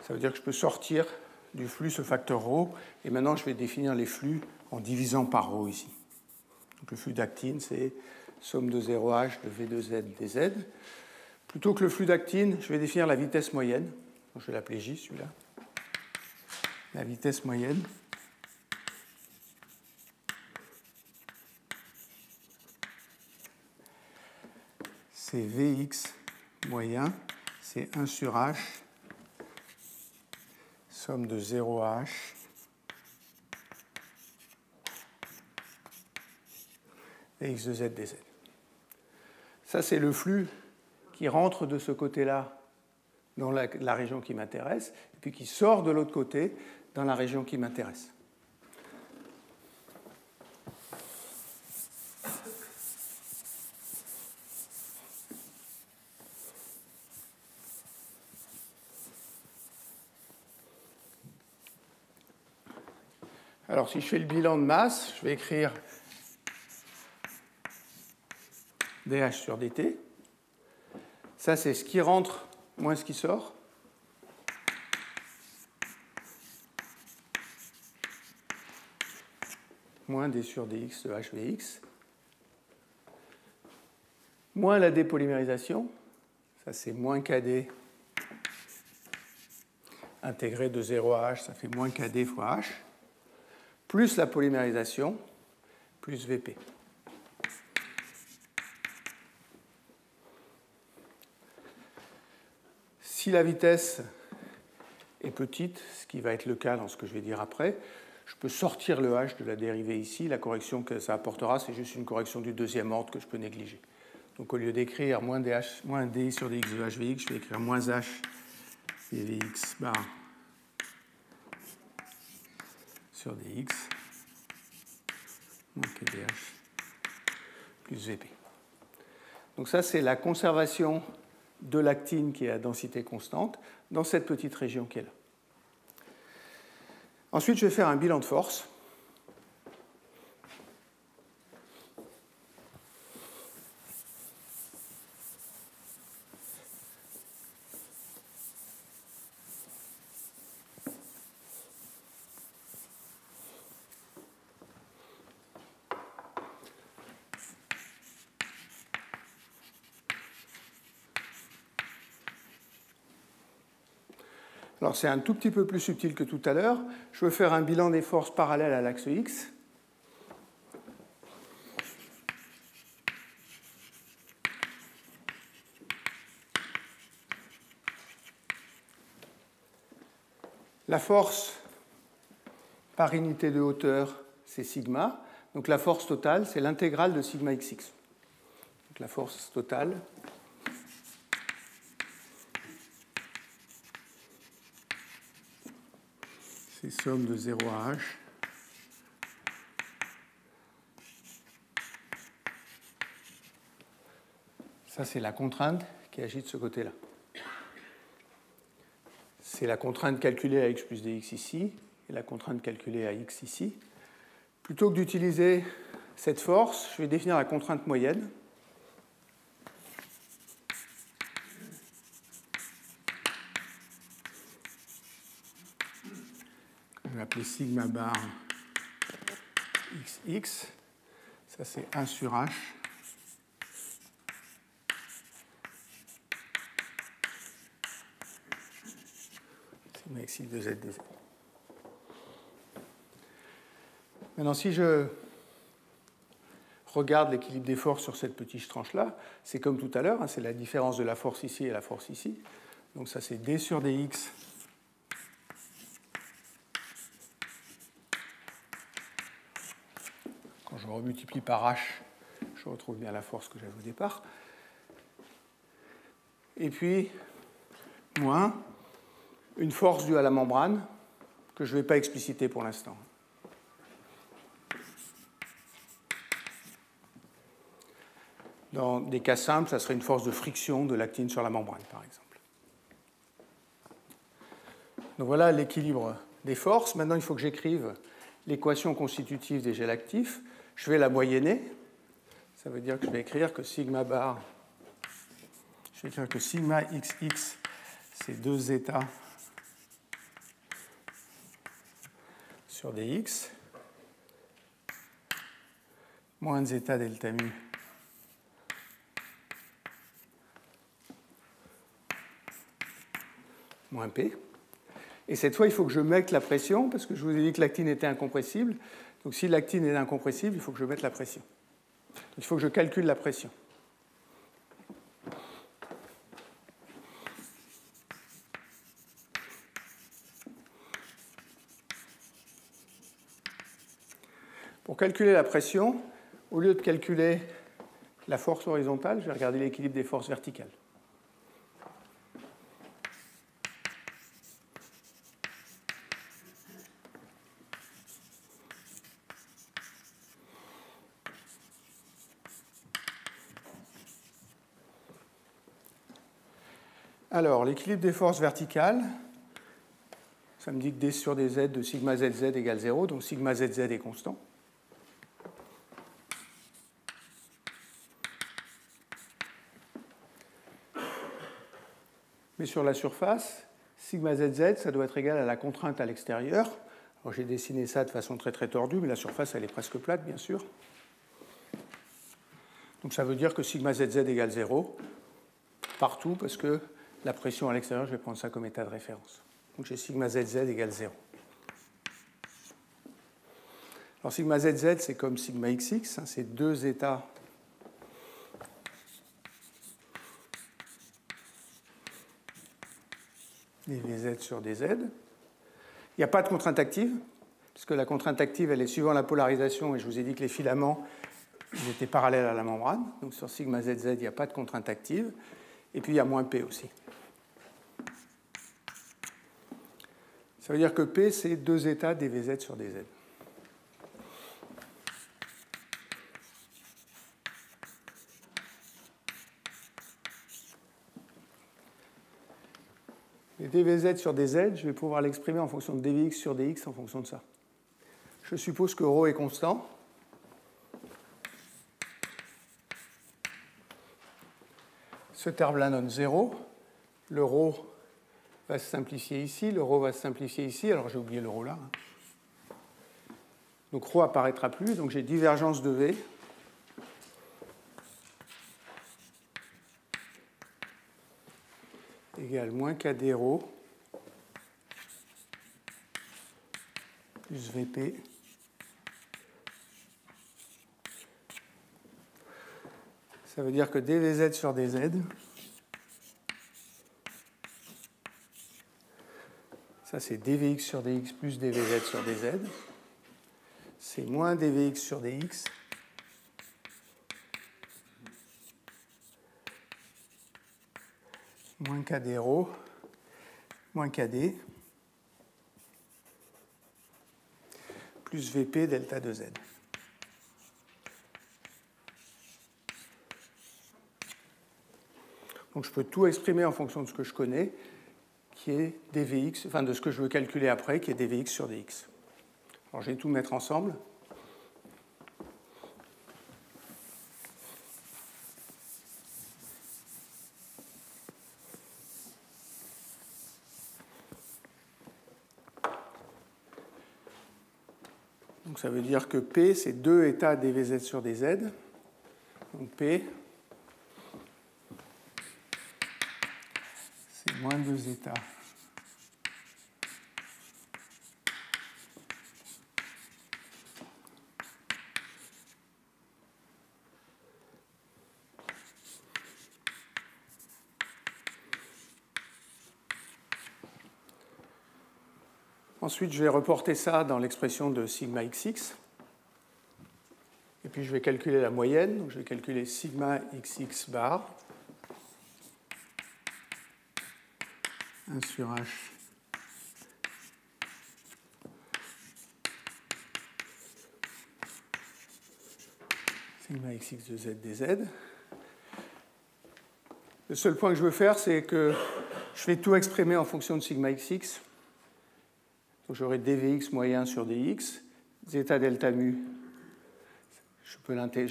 Ça veut dire que je peux sortir du flux ce facteur ρ, et maintenant je vais définir les flux en divisant par ρ ici. Donc le flux d'actine, c'est somme de 0h de V2Z dz. Plutôt que le flux d'actine, je vais définir la vitesse moyenne. Donc je vais l'appeler J, celui-là. La vitesse moyenne. C'est Vx moyen, c'est 1 sur H, somme de 0h Vx de Z dz. Ça, c'est le flux qui rentre de ce côté-là dans la région qui m'intéresse, et puis qui sort de l'autre côté dans la région qui m'intéresse. Alors, si je fais le bilan de masse, je vais écrire dH sur dt. Ça, c'est ce qui rentre moins ce qui sort. Moins d sur dx de HVx. Moins la dépolymérisation. Ça, c'est moins kd intégré de 0 à h, ça fait moins kd fois h. Plus la polymérisation, plus Vp. Si la vitesse est petite, ce qui va être le cas dans ce que je vais dire après, je peux sortir le h de la dérivée ici. La correction que ça apportera, c'est juste une correction du deuxième ordre que je peux négliger. Donc au lieu d'écrire moins d sur dx de hvx, je vais écrire moins h dvx bar sur dx moins kdh plus vp. Donc ça, c'est la conservation de l'actine qui est à densité constante dans cette petite région qui est là. Ensuite, je vais faire un bilan de force. Alors c'est un tout petit peu plus subtil que tout à l'heure. Je veux faire un bilan des forces parallèles à l'axe X. La force par unité de hauteur, c'est sigma. Donc la force totale, c'est l'intégrale de sigma xx. Donc la force totale, c'est somme de 0 à h ça, c'est la contrainte qui agit de ce côté-là. C'est la contrainte calculée à x plus dx ici et la contrainte calculée à x ici. Plutôt que d'utiliser cette force, je vais définir la contrainte moyenne. Je vais appeler sigma bar xx. Ça, c'est 1 sur h. Sigma xx de z dz. Maintenant, si je regarde l'équilibre des forces sur cette petite tranche-là, c'est comme tout à l'heure, hein, c'est la différence de la force ici et la force ici. Donc ça, c'est d sur dx quand je remultiplie par h, je retrouve bien la force que j'avais au départ. Et puis, moins une force due à la membrane que je ne vais pas expliciter pour l'instant. Dans des cas simples, ça serait une force de friction de l'actine sur la membrane, par exemple. Donc voilà l'équilibre des forces. Maintenant, il faut que j'écrive l'équation constitutive des gels actifs. Je vais la moyenner. Ça veut dire que je vais écrire que sigma bar, je vais écrire que sigma xx, c'est 2 zeta sur dx, moins zeta delta mu moins P. Et cette fois, il faut que je mette la pression, parce que je vous ai dit que l'actine était incompressible. Donc si l'actine est incompressible, il faut que je mette la pression. Donc, il faut que je calcule la pression. Pour calculer la pression, au lieu de calculer la force horizontale, je vais regarder l'équilibre des forces verticales. Alors, l'équilibre des forces verticales, ça me dit que d sur dz de sigma zz égale 0, donc sigma zz est constant. Mais sur la surface, sigma zz, ça doit être égal à la contrainte à l'extérieur. Alors j'ai dessiné ça de façon très très tordue, mais la surface elle est presque plate, bien sûr. Donc ça veut dire que sigma zz égale 0 partout, parce que la pression à l'extérieur, je vais prendre ça comme état de référence. Donc j'ai sigma zz égale 0. Alors sigma zz, c'est comme sigma xx, hein, c'est 2 états dvz sur dz. Il n'y a pas de contrainte active, puisque la contrainte active, elle est suivant la polarisation, et je vous ai dit que les filaments ils étaient parallèles à la membrane. Donc sur sigma zz, il n'y a pas de contrainte active. Et puis il y a moins P aussi. Ça veut dire que P, c'est 2 états dvz sur dz. Et dvz sur dz, je vais pouvoir l'exprimer en fonction de dvx sur dx en fonction de ça. Je suppose que ρ est constant. Ce terme-là donne 0. Le ρ va se simplifier ici, le ρ va se simplifier ici. Alors j'ai oublié le ρ là. Donc ρ apparaîtra plus, donc j'ai divergence de V. Égale moins KD ρ plus Vp ça veut dire que dvz sur dz, ça c'est dvx sur dx plus dvz sur dz, c'est moins dvx sur dx moins kd ρ moins kd plus vp delta de z. Donc je peux tout exprimer en fonction de ce que je connais, qui est dvx, enfin de ce que je veux calculer après, qui est dvx sur dx. Alors je vais tout mettre ensemble. Donc ça veut dire que P, c'est 2 états dvz sur dz. Donc P, c'est moins 2 états Ensuite, je vais reporter ça dans l'expression de sigma xx. Et puis, je vais calculer la moyenne. Donc, je vais calculer sigma xx bar 1 sur h sigma xx de z dz. Le seul point que je veux faire, c'est que je vais tout exprimer en fonction de sigma xx. Donc j'aurai dvx moyen sur dx, zeta delta mu, je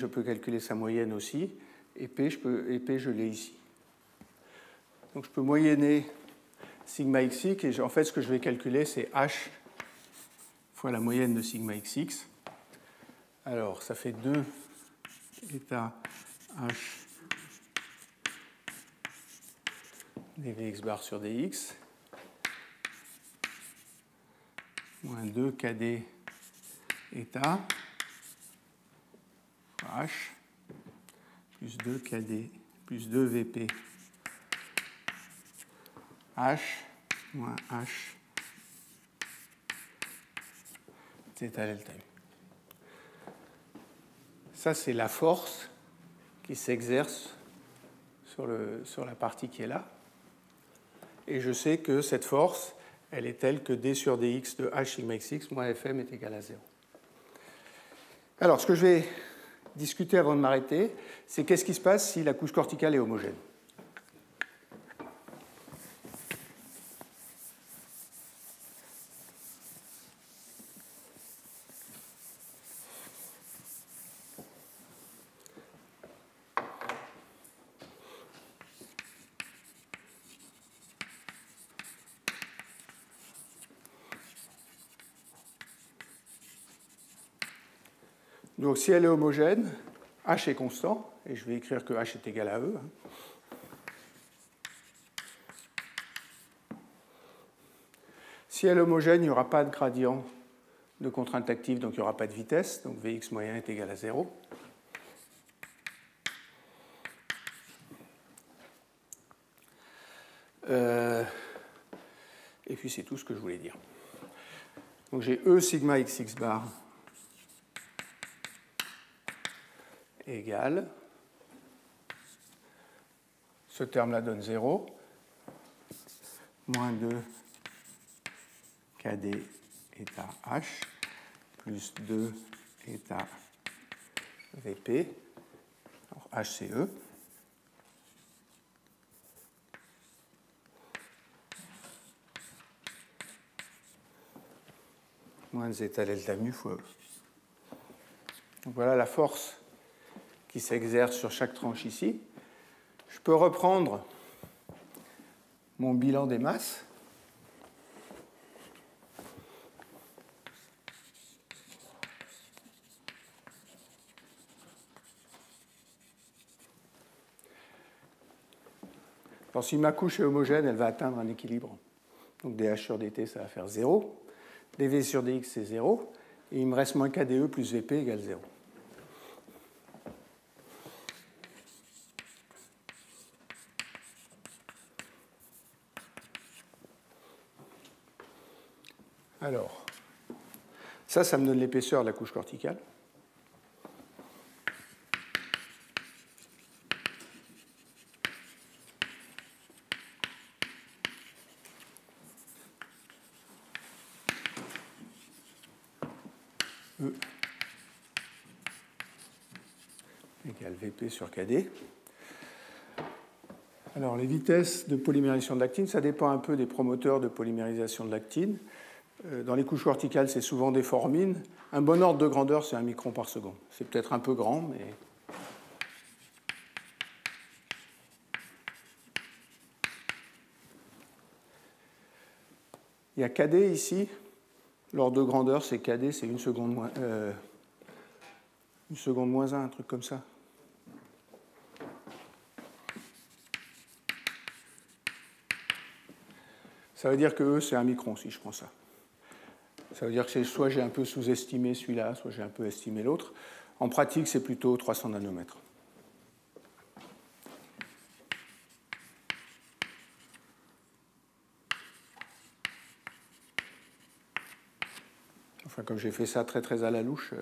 peux calculer sa moyenne aussi, et p, je l'ai ici. Donc je peux moyenner sigma xx, et en fait ce que je vais calculer, c'est h fois la moyenne de sigma xx. Alors ça fait 2 état h dvx bar sur dx, moins 2 kd état fois h, plus 2 kd, plus 2 vp h, moins h, zeta delta u. Ça, c'est la force qui s'exerce sur la partie qui est là. Et je sais que cette force, elle est telle que d sur dx de h sigma xx moins fm est égal à 0. Alors, ce que je vais discuter avant de m'arrêter, c'est qu'est-ce qui se passe si la couche corticale est homogène. Donc si elle est homogène, h est constant, et je vais écrire que h est égal à E. Si elle est homogène, il n'y aura pas de gradient de contrainte active, donc il n'y aura pas de vitesse, donc Vx moyen est égal à 0. Et puis c'est tout ce que je voulais dire. Donc j'ai E sigma xx bar égale, ce terme-là donne 0, moins 2 kd état h, plus 2 état vp, alors h c'est E, moins zeta delta mu fois E. Donc voilà la force qui s'exerce sur chaque tranche ici. Je peux reprendre mon bilan des masses. Alors, si ma couche est homogène, elle va atteindre un équilibre. Donc dh sur dt, ça va faire 0. dv sur dx, c'est 0. Et il me reste moins kde plus vp égale 0. Alors, ça me donne l'épaisseur de la couche corticale. E égale Vp sur Kd. Alors, les vitesses de polymérisation de l'actine, ça dépend un peu des promoteurs de polymérisation de l'actine. Dans les couches corticales, c'est souvent des formines. Un bon ordre de grandeur, c'est 1 micron par seconde. C'est peut-être un peu grand, mais... Il y a Kd ici. L'ordre de grandeur, c'est Kd, c'est 1 seconde moins 1, un truc comme ça. Ça veut dire que E, c'est 1 micron, si je prends ça. Ça veut dire que soit j'ai un peu sous-estimé celui-là, soit j'ai un peu estimé l'autre. En pratique, c'est plutôt 300 nanomètres. Enfin, comme j'ai fait ça très très à la louche.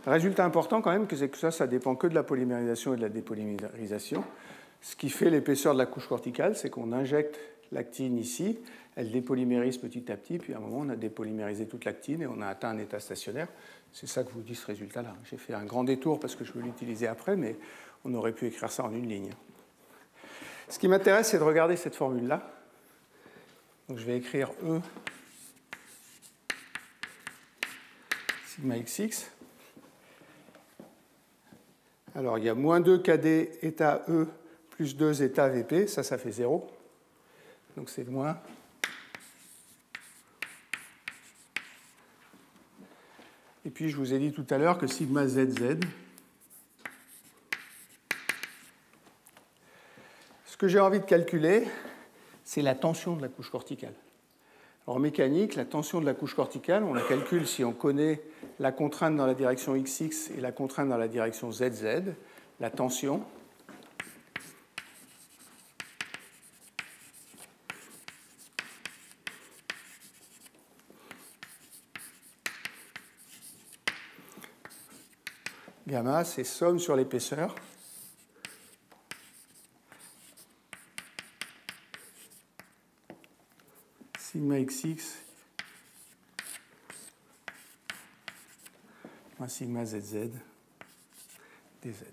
Résultat important quand même, c'est que ça dépend que de la polymérisation et de la dépolymérisation. Ce qui fait l'épaisseur de la couche corticale, c'est qu'on injecte l'actine ici, elle dépolymérise petit à petit, puis à un moment on a dépolymérisé toute l'actine et on a atteint un état stationnaire. C'est ça que vous dit ce résultat-là. J'ai fait un grand détour parce que je veux l'utiliser après, mais on aurait pu écrire ça en une ligne. Ce qui m'intéresse, c'est de regarder cette formule-là. Donc je vais écrire E sigma xx. Alors il y a moins 2 KD état E plus 2 état VP, ça fait 0. Donc c'est moins. Et puis je vous ai dit tout à l'heure que sigma ZZ, ce que j'ai envie de calculer, c'est la tension de la couche corticale. Alors, en mécanique, la tension de la couche corticale, on la calcule si on connaît la contrainte dans la direction XX et la contrainte dans la direction ZZ. La tension, gamma, c'est somme sur l'épaisseur. Sigma XX moins sigma ZZ dz.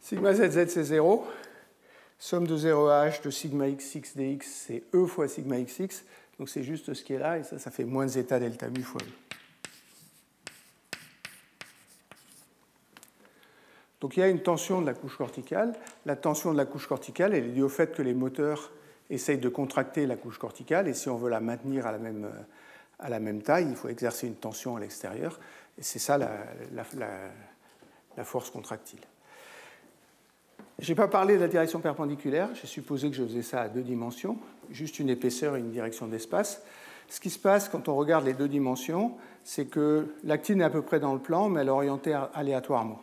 Sigma ZZ, c'est 0. Somme de 0H de sigma XX dx, c'est E fois sigma XX. Donc c'est juste ce qui est là, et ça fait moins zeta delta mu fois E. Donc il y a une tension de la couche corticale. La tension de la couche corticale, elle est due au fait que les moteurs essayent de contracter la couche corticale, et si on veut la maintenir à la même taille, il faut exercer une tension à l'extérieur, et c'est ça la force contractile. Je n'ai pas parlé de la direction perpendiculaire, j'ai supposé que je faisais ça à 2 dimensions, juste une épaisseur et une direction d'espace. Ce qui se passe quand on regarde les 2 dimensions, c'est que l'actine est à peu près dans le plan, mais elle est orientée aléatoirement.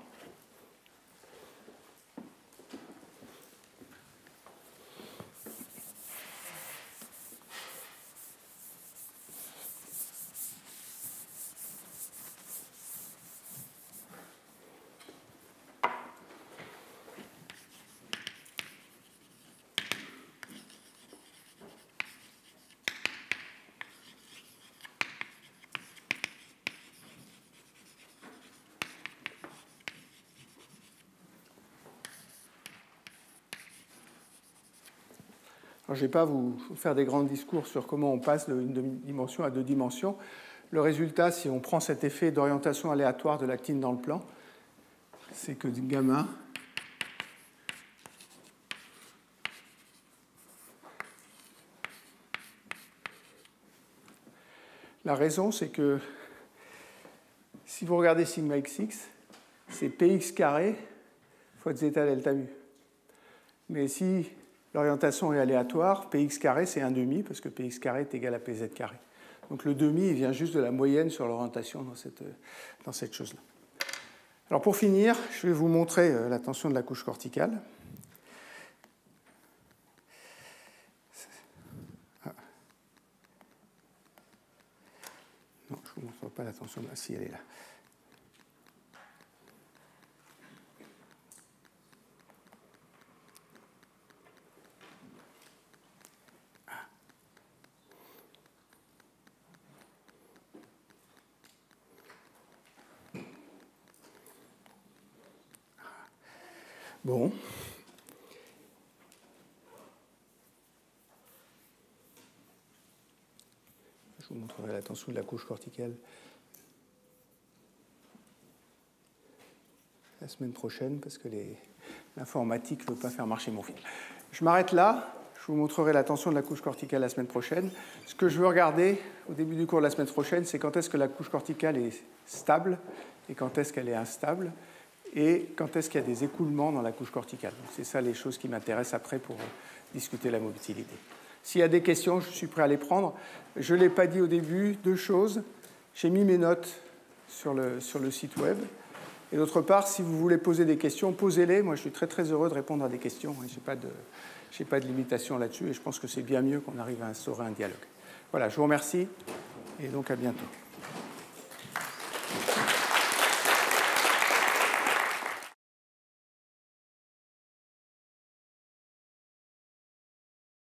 Alors, je ne vais pas vous faire des grands discours sur comment on passe d'une dimension à 2 dimensions. Le résultat, si on prend cet effet d'orientation aléatoire de l'actine dans le plan, c'est que gamma la raison, c'est que si vous regardez sigma xx, c'est px carré fois zeta delta mu. Mais si l'orientation est aléatoire, px carré, c'est 1,5, parce que px carré est égal à pz carré. Donc le demi, il vient juste de la moyenne sur l'orientation dans cette chose-là. Alors pour finir, je vais vous montrer la tension de la couche corticale. Non, je ne vous montre pas la tension. Si, elle est là. Bon. Je vous montrerai la tension de la couche corticale la semaine prochaine, parce que l'informatique ne veut pas faire marcher mon fil. Je m'arrête là. Je vous montrerai la tension de la couche corticale la semaine prochaine. Ce que je veux regarder au début du cours de la semaine prochaine, c'est quand est-ce que la couche corticale est stable et quand est-ce qu'elle est instable, et quand est-ce qu'il y a des écoulements dans la couche corticale. C'est ça les choses qui m'intéressent après pour discuter la motilité. S'il y a des questions, je suis prêt à les prendre. Je ne l'ai pas dit au début, 2 choses. J'ai mis mes notes sur le site web. Et d'autre part, si vous voulez poser des questions, posez-les. Moi, je suis très, très heureux de répondre à des questions. Je n'ai pas de limitation là-dessus, et je pense que c'est bien mieux qu'on arrive à instaurer un dialogue. Voilà, je vous remercie. Et donc à bientôt.